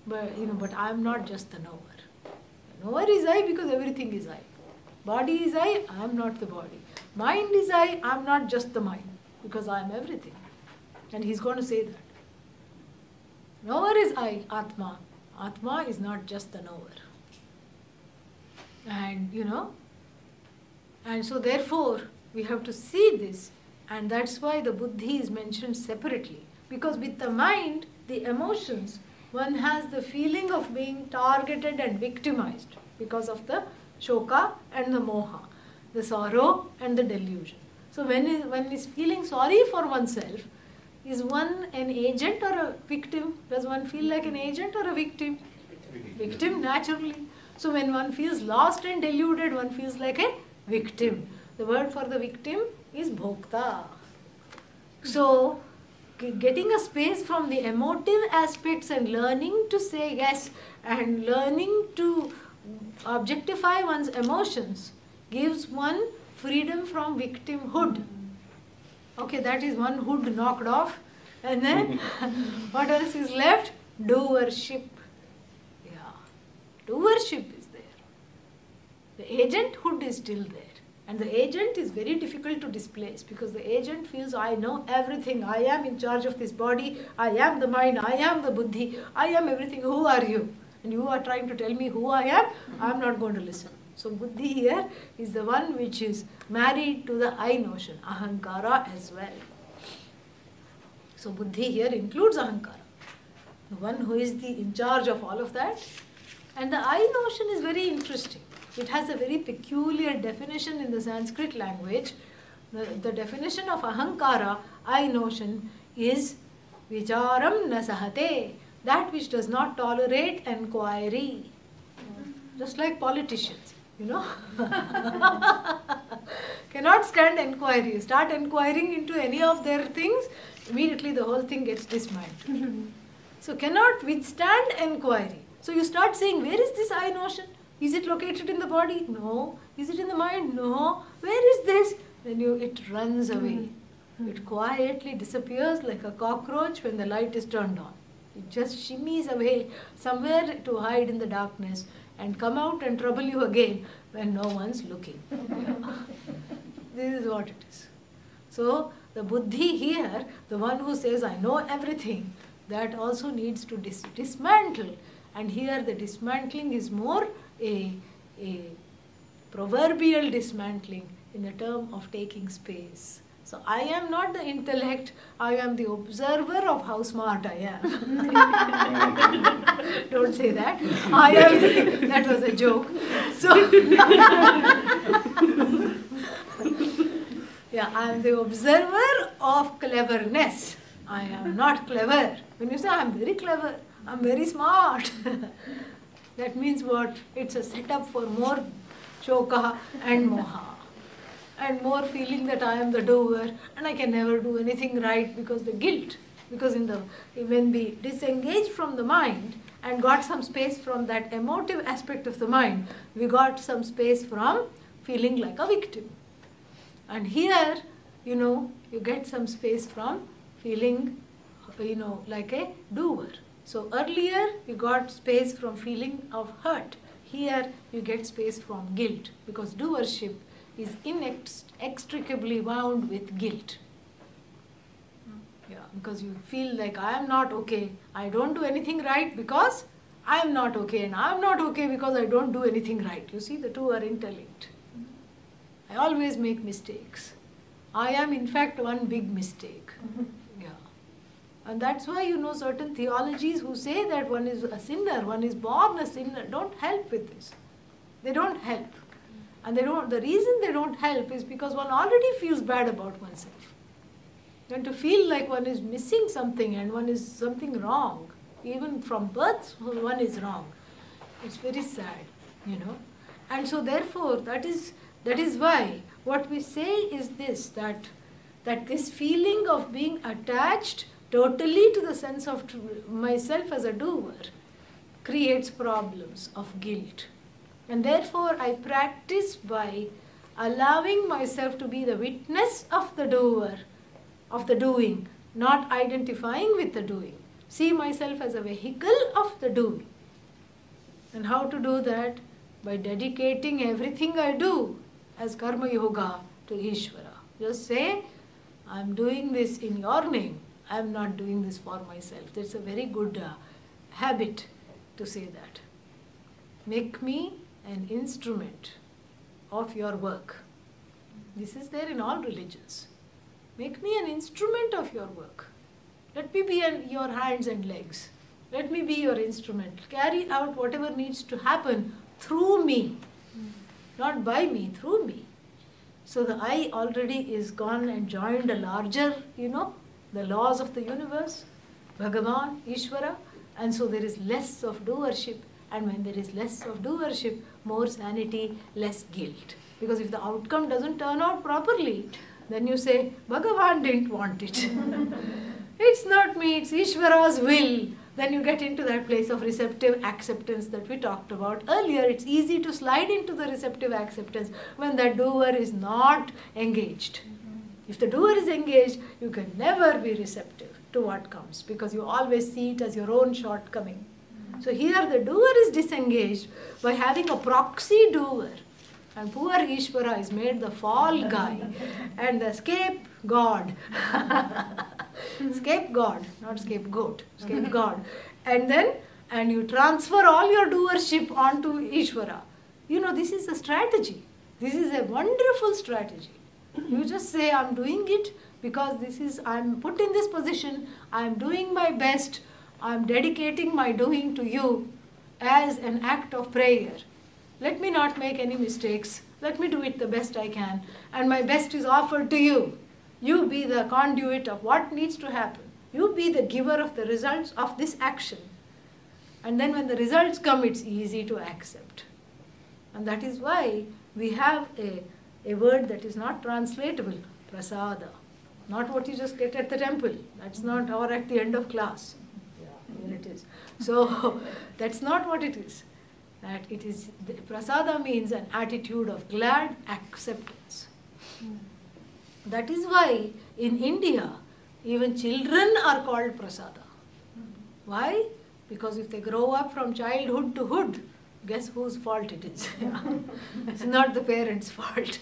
but I am not just the knower. The knower is I because everything is I. Body is I am not the body. Mind is I am not just the mind because I am everything. And he's going to say that. Knower is I, Atma. Atma is not just the knower. And and so therefore we have to see this, and that's why the buddhi is mentioned separately. Because with the mind, the emotions, one has the feeling of being targeted and victimized because of the shoka and the moha, the sorrow and the delusion. So when one is feeling sorry for oneself, is one an agent or a victim? Does one feel like an agent or a victim? Victim, naturally. So when one feels lost and deluded, one feels like a victim. The word for the victim is bhokta. So getting a space from the emotive aspects and learning to say yes and learning to objectify one's emotions gives one freedom from victimhood. Okay, that is one hood knocked off. And then what else is left? Doership. Yeah, doership is there. The agenthood is still there. And the agent is very difficult to displace because the agent feels, I know everything. I am in charge of this body. I am the mind. I am the buddhi. I am everything. Who are you? And you are trying to tell me who I am. I am not going to listen. So buddhi here is the one which is married to the I notion, ahankara as well. So buddhi here includes ahankara, the one who is in charge of all of that. And the I notion is very interesting. It has a very peculiar definition in the Sanskrit language. The definition of ahankara, I notion, is vicharam nasahate, that which does not tolerate enquiry. Just like politicians. Cannot stand enquiry. You start inquiring into any of their things, immediately the whole thing gets dismantled. So cannot withstand enquiry. So you start saying, where is this I notion? Is it located in the body? No. Is it in the mind? No. Where is this? Then it runs away. It quietly disappears like a cockroach when the light is turned on. It just shimmies away somewhere to hide in the darkness and come out and trouble you again when no one's looking. This is what it is. So the buddhi here, the one who says, I know everything, that also needs to dismantle. And here the dismantling is more a proverbial dismantling in the term of taking space. So I am not the intellect, I am the observer of how smart I am. Don't say that. That was a joke. So, yeah, I am the observer of cleverness. I am not clever. When you say I am very clever, I am very smart, that means what? It's a setup for more shoka and moha. And more feeling that I am the doer and I can never do anything right because the guilt. Because when we disengage from the mind and got some space from that emotive aspect of the mind, we got some space from feeling like a victim. And here, you get some space from feeling, like a doer. So earlier you got space from feeling of hurt. Here you get space from guilt because doership is inextricably wound with guilt. Yeah, because you feel like I am not okay. I don't do anything right because I am not okay, and I am not okay because I don't do anything right. You see, the two are interlinked. I always make mistakes. I am in fact one big mistake. Yeah. And that's why certain theologies who say that one is a sinner, one is born a sinner, don't help with this. They don't help. And the reason they don't help is because one already feels bad about oneself. And to feel like one is missing something and one is something wrong, even from birth one is wrong. It's very sad, And so therefore that is why what we say is this, that this feeling of being attached totally to the sense of myself as a doer creates problems of guilt. And therefore I practice by allowing myself to be the witness of the doer, of the doing, not identifying with the doing. See myself as a vehicle of the doing. And how to do that? By dedicating everything I do as karma yoga to Ishvara. Just say, I'm doing this in your name. I'm not doing this for myself. That's a very good habit to say that. Make me an instrument of your work. This is there in all religions. Make me an instrument of your work. Let me be your hands and legs. Let me be your instrument. Carry out whatever needs to happen through me. Not by me, through me. So the I already is gone and joined a larger, the laws of the universe, Bhagavan, Ishvara, and so there is less of doership. And when there is less of doership, more sanity, less guilt. Because if the outcome doesn't turn out properly, then you say, Bhagavan didn't want it. It's not me, it's Ishvara's will. Then you get into that place of receptive acceptance that we talked about earlier. It's easy to slide into the receptive acceptance when the doer is not engaged. If the doer is engaged, you can never be receptive to what comes because you always see it as your own shortcoming. So here the doer is disengaged by having a proxy doer. And poor Ishvara is made the fall guy and the scapegoat. Scapegoat, not scapegoat, scapegoat. And you transfer all your doership onto Ishvara. This is a strategy. This is a wonderful strategy. You just say, I'm doing it because I'm put in this position, I'm doing my best, I'm dedicating my doing to you as an act of prayer. Let me not make any mistakes. Let me do it the best I can. And my best is offered to you. You be the conduit of what needs to happen. You be the giver of the results of this action. And then when the results come, it's easy to accept. And that is why we have a word that is not translatable, prasada. Not what you just get at the temple. That's not, or at the end of class. Here it is. So that's not what it is. That it is, prasada means an attitude of glad acceptance. That is why in India, even children are called prasada. Why? Because if they grow up from childhood to hood, guess whose fault it is? It's not the parents' fault.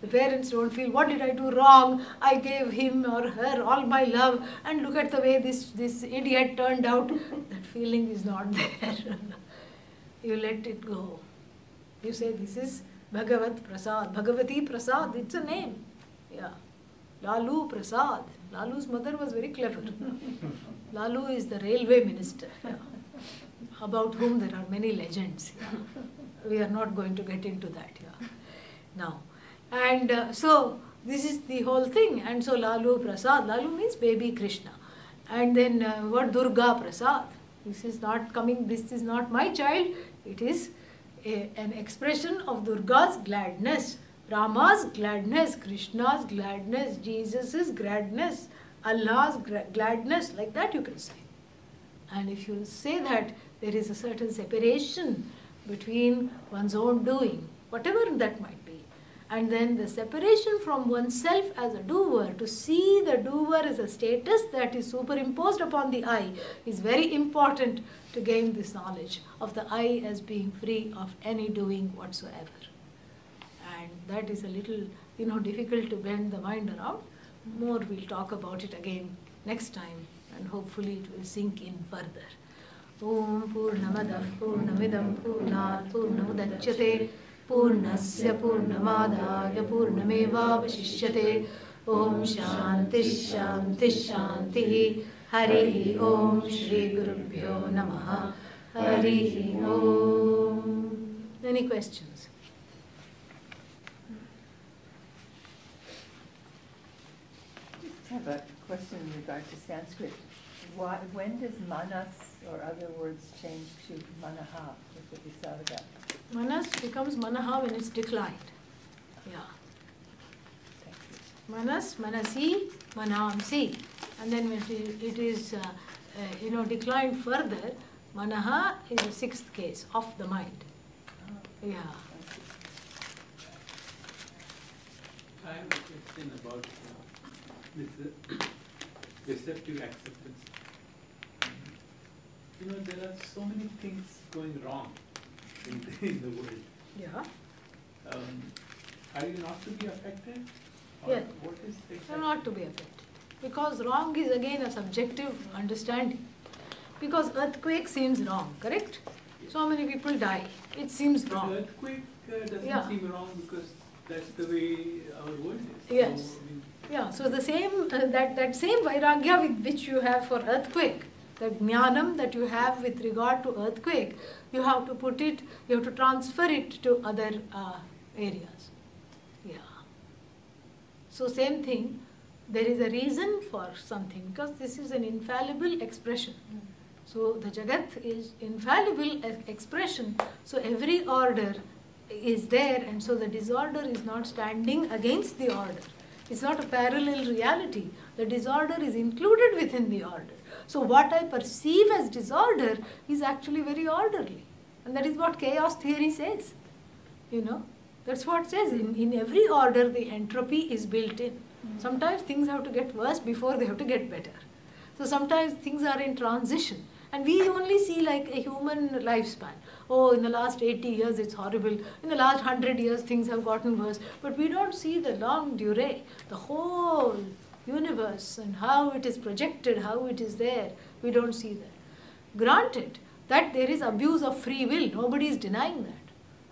The parents don't feel, what did I do wrong? I gave him or her all my love and look at the way this idiot turned out. That feeling is not there. You let it go. You say, this is Bhagavat Prasad, Bhagavati Prasad, it's a name. Yeah. Lalu Prasad. Lalu's mother was very clever. Lalu is the railway minister, about whom there are many legends. We are not going to get into that now. And so this is the whole thing. And so Lalu Prasad, Lalu means baby Krishna. And then what Durga Prasad? This is not my child. It is an expression of Durga's gladness, Rama's gladness, Krishna's gladness, Jesus' gladness, Allah's gladness, like that you can say. And if you say that, there is a certain separation between one's own doing, whatever that might be. And then the separation from oneself as a doer, to see the doer as a status that is superimposed upon the I, is very important to gain this knowledge of the I as being free of any doing whatsoever. And that is a little, difficult to bend the mind around. More we'll talk about it again next time, and hopefully it will sink in further. Om Purnamadah Purnamidam Purnat Purnamudachyate Purnasya Purnamadaya Purnamevavashishyate. Om Shanti Shanti Shanti. Hari Om Shri Gurubhyo Namaha. Hari Om. Any questions? I have a question in regard to Sanskrit. When does manas or other words change to manaha with the visarga? Manas becomes manaha when it's declined. Yeah. Thank you. Manas, manasi, manamsi. And then when it is declined further, manaha is the sixth case of the mind. Yeah. I have a question about this receptive acceptance. There are so many things going wrong in the world. Yeah. Are you not to be affected? Or Yes. what is the You're not to be affected. Because wrong is again a subjective understanding. Because earthquake seems wrong, correct? So many people die. It seems But wrong. earthquake doesn't Yeah. seem wrong because that's the way our world is. Yes. So, Yeah, so the same that same vairagya with which you have for earthquake, the jnanam that you have with regard to earthquake, you have to transfer it to other areas. Yeah. So same thing, there is a reason for something because this is an infallible expression. So the Jagat is infallible expression. So every order is there, and so the disorder is not standing against the order. It's not a parallel reality. The disorder is included within the order. So what I perceive as disorder is actually very orderly. And that is what chaos theory says. That's what it says. In every order, the entropy is built in. Sometimes things have to get worse before they have to get better. So sometimes things are in transition. And we only see like a human lifespan. Oh, in the last 80 years it's horrible. In the last 100 years things have gotten worse. But we don't see the long durée, the whole universe and how it is projected, how it is there. We don't see that. Granted that there is abuse of free will. Nobody is denying that.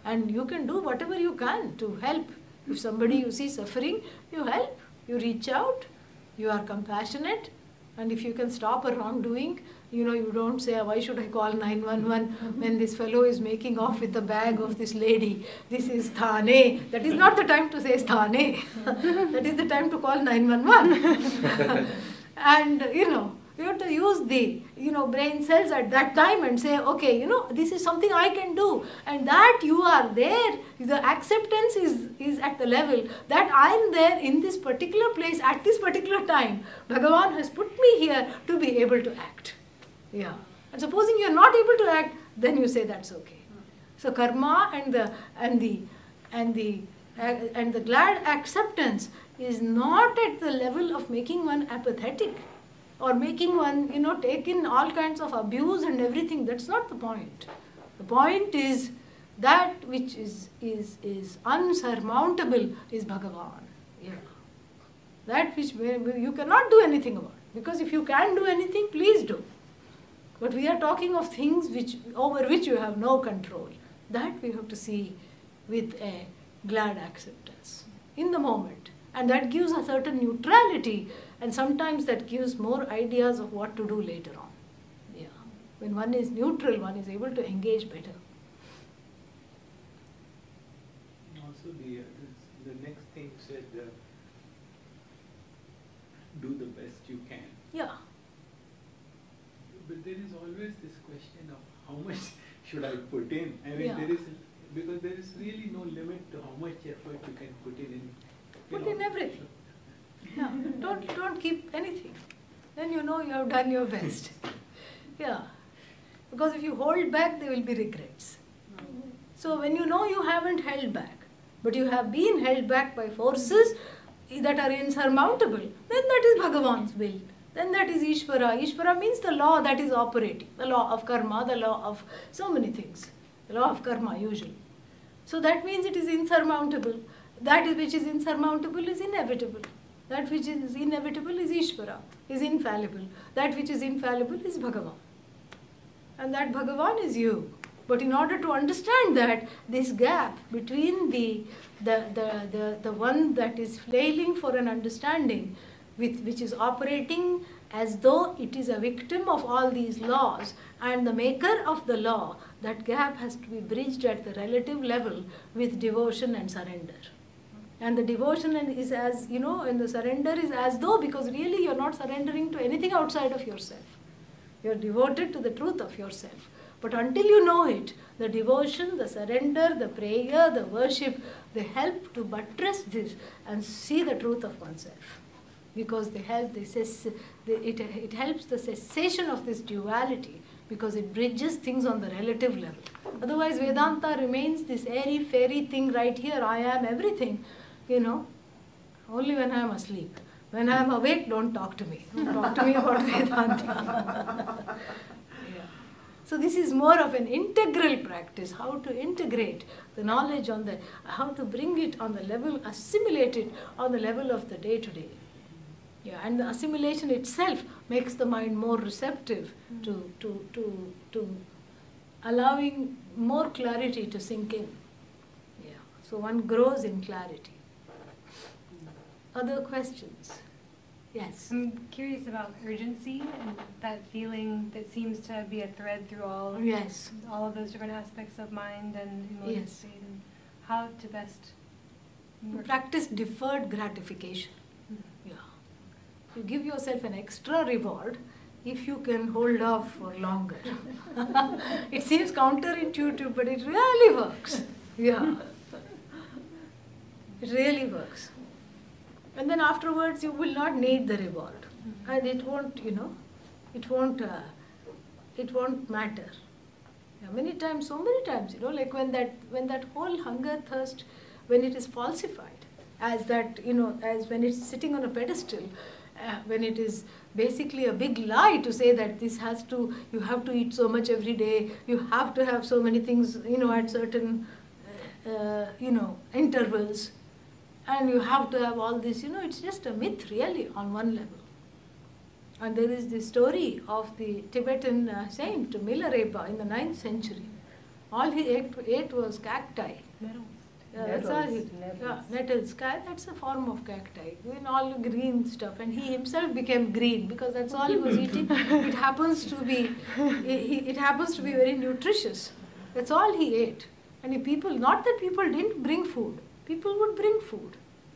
And you can do whatever you can to help. If somebody you see suffering, you help. You reach out. You are compassionate. And if you can stop a wrongdoing, you don't say, why should I call 911 when this fellow is making off with the bag of this lady? This is Thane. That is not the time to say Thane. That is the time to call 911. And, you have to use the, brain cells at that time and say, okay, this is something I can do. And that you are there, the acceptance is at the level that I am there in this particular place at this particular time. Bhagavan has put me here to be able to act. Yeah. And supposing you are not able to act, then you say that's okay. So karma and the glad acceptance is not at the level of making one apathetic or making one, take in all kinds of abuse and everything. That's not the point. The point is that which is unsurmountable is Bhagavan. Yeah. That which you cannot do anything about. Because if you can do anything, please do. But we are talking of things over which you have no control. That we have to see with a glad acceptance in the moment. And that gives a certain neutrality, and sometimes that gives more ideas of what to do later on. Yeah. When one is neutral, one is able to engage better. Also, the next thing said, do the best you can. Yeah. But there is always this question of how much should I put in? I mean, Yeah. because there is really no limit to how much effort you can put in. Put in everything. Yeah. Don't keep anything. Then you have done your best. Yeah. Because if you hold back, there will be regrets. So when you haven't held back, but you have been held back by forces that are insurmountable, then that is Bhagavan's will. Then that is Ishvara. Ishvara means the law that is operating. The law of karma, the law of so many things. The law of karma usually. So that means it is insurmountable. That which is insurmountable is inevitable. That which is inevitable is Ishvara, is infallible. That which is infallible is Bhagavan. And that Bhagavan is you. But in order to understand that, this gap between the one that is flailing for an understanding, which is operating as though it is a victim of all these laws, and the maker of the law, that gap has to be bridged at the relative level with devotion and surrender. And the devotion is as, and the surrender is as though, because really you're not surrendering to anything outside of yourself. You're devoted to the truth of yourself. But until you know it, the devotion, the surrender, the prayer, the worship, they help to buttress this and see the truth of oneself. because they help, it helps the cessation of this duality, because it bridges things on the relative level. Otherwise, Vedanta remains this airy-fairy thing right here, I am everything, only when I am asleep. When I am awake, don't talk to me. Don't talk to me about Vedanta. Yeah. So this is more of an integral practice, how to integrate the knowledge how to bring it on the level, assimilate it on the level of the day-to-day. Yeah, and the assimilation itself makes the mind more receptive to allowing more clarity to sink in. Yeah, so one grows in clarity. Other questions? Yes. I'm curious about urgency and that feeling that seems to be a thread through all of those different aspects of mind and emotive state, and how to best practice deferred gratification. Yeah. You give yourself an extra reward if you can hold off for longer. It seems counterintuitive, but it really works. Yeah. It really works. And then afterwards you will not need the reward. And it won't, it won't matter. Yeah, so many times, like when that whole hunger, thirst, when it is falsified, as when it's sitting on a pedestal, when it is basically a big lie to say that you have to eat so much every day, you have to have so many things, at certain, intervals, and you have to have all this, it's just a myth really on one level. And there is the story of the Tibetan saint Milarepa in the 9th century. All he ate was cacti. Nettles. That's all he, nettles. That's a form of cacti. All green stuff, and he himself became green because that's all he was eating. It happens to be very nutritious. That's all he ate. And not that people didn't bring food. People would bring food.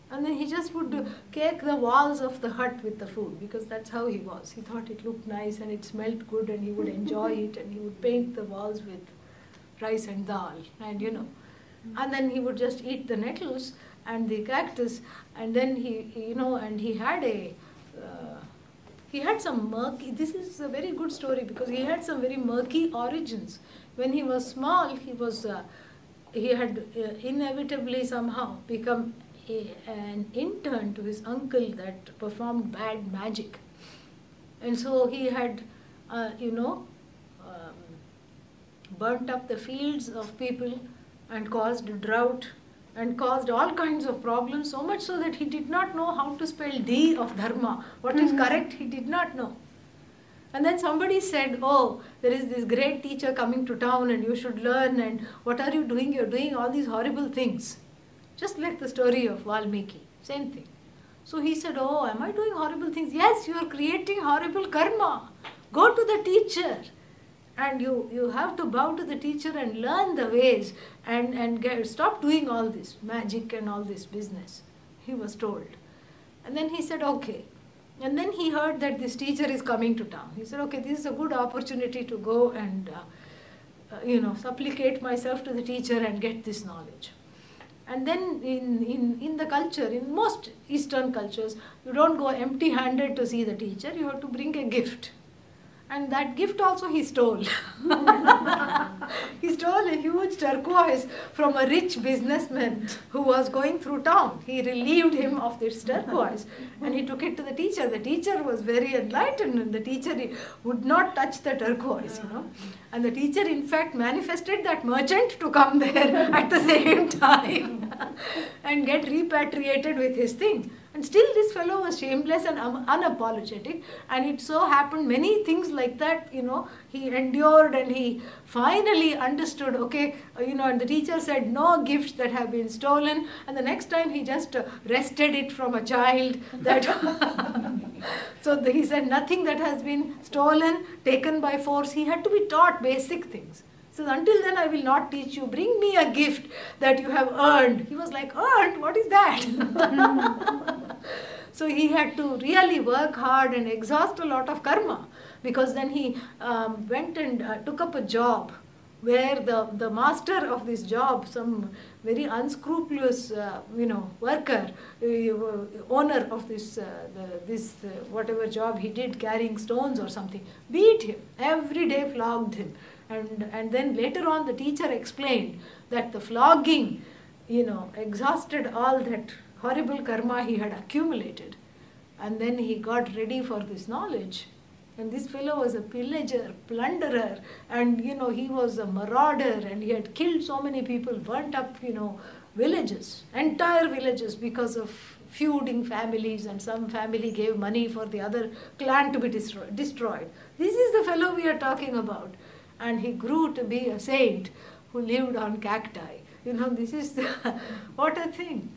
And then he just would cake the walls of the hut with the food, because that's how he was. He thought it looked nice and it smelled good and he would enjoy it, and he would paint the walls with rice and dal, and And then he would just eat the nettles and the cactus, and then he had some murky, this is a very good story because he had some very murky origins. When he was small, he had inevitably somehow become an intern to his uncle that performed bad magic. And so he had, burnt up the fields of people and caused drought and caused all kinds of problems, so much so that he did not know how to spell D of dharma. What is correct, he did not know. And then somebody said, oh, there is this great teacher coming to town and you should learn, and what are you doing? You're doing all these horrible things. Just like the story of Valmiki, same thing. So he said, oh, am I doing horrible things? Yes, you are creating horrible karma. Go to the teacher. And you have to bow to the teacher and learn the ways and stop doing all this magic and all this business, he was told. And then he said, okay. And then he heard that this teacher is coming to town. He said, okay, this is a good opportunity to go and, supplicate myself to the teacher and get this knowledge. And then in the culture, in most Eastern cultures, you don't go empty-handed to see the teacher, you have to bring a gift. And that gift also he stole. He stole a huge turquoise from a rich businessman who was going through town. He relieved him of this turquoise and he took it to the teacher. The teacher was very enlightened and the teacher would not touch the turquoise, And the teacher in fact manifested that merchant to come there at the same time and get repatriated with his thing. And still this fellow was shameless and unapologetic, and it so happened many things like that, he endured and he finally understood, okay, and the teacher said no gifts that have been stolen, and the next time he just wrested it from a child. So he said nothing that has been stolen, taken by force. He had to be taught basic things. So until then I will not teach you. Bring me a gift that you have earned. He was like, earned? What is that? So he had to really work hard and exhaust a lot of karma, because then he went and took up a job where the master of this job, some very unscrupulous, worker, owner of this, whatever job he did, carrying stones or something, beat him, every day flogged him. And then later on the teacher explained that the flogging, exhausted all that horrible karma he had accumulated. And then he got ready for this knowledge. And this fellow was a pillager, plunderer, and he was a marauder, and he had killed so many people, burnt up, villages, entire villages, because of feuding families, and some family gave money for the other clan to be destroyed. This is the fellow we are talking about. And he grew to be a saint who lived on cacti. This is what a thing.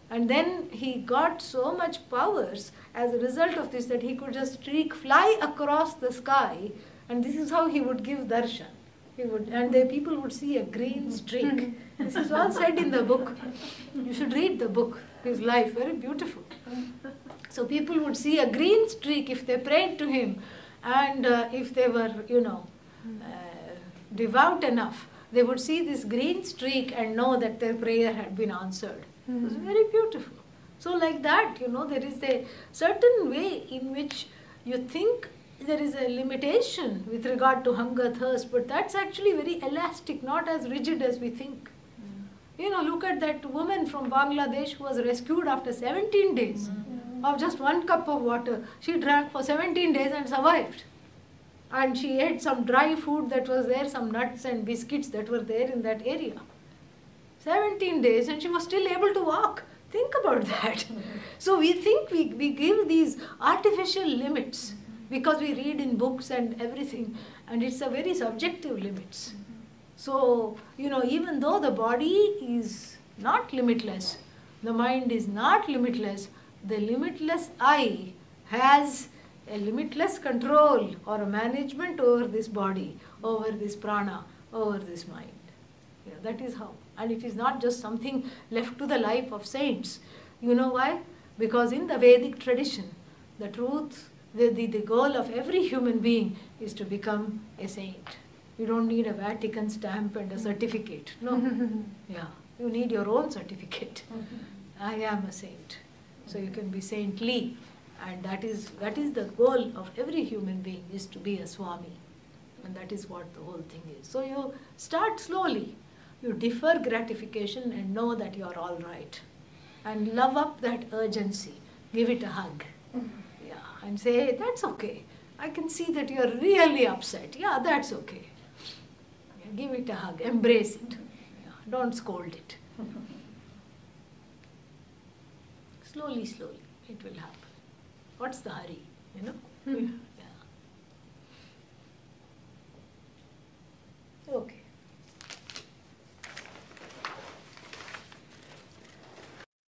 And then he got so much powers as a result of this that he could just fly across the sky, and this is how he would give darshan. And the people would see a green streak. This is all said in the book. You should read the book, his life, very beautiful. So people would see a green streak if they prayed to him, and if they were, devout enough, they would see this green streak and know that their prayer had been answered. It was very beautiful. So like that, there is a certain way in which you think there is a limitation with regard to hunger, thirst, but that's actually very elastic, not as rigid as we think. Look at that woman from Bangladesh who was rescued after 17 days of just 1 cup of water. She drank for 17 days and survived. And she ate some dry food that was there, some nuts and biscuits that were there in that area. 17 days and she was still able to walk. Think about that. So we think we give these artificial limits because we read in books and everything, and it's a very subjective limits. So, even though the body is not limitless, the mind is not limitless, the limitless I has a limitless control or a management over this body, over this prana, over this mind. Yeah, that is how. And it is not just something left to the life of saints. You know why? Because in the Vedic tradition, the truth, the goal of every human being is to become a saint. You don't need a Vatican stamp and a certificate. No. Yeah. You need your own certificate. I am a saint. So you can be saintly. And that is the goal of every human being, is to be a Swami. And that is what the whole thing is. So you start slowly. You defer gratification and know that you are all right. And love up that urgency. Give it a hug. Yeah, and say, that's okay. I can see that you are really upset. Yeah, that's okay. Yeah, give it a hug. Embrace it. Yeah, don't scold it. Slowly, slowly, it will happen. What's the hurry,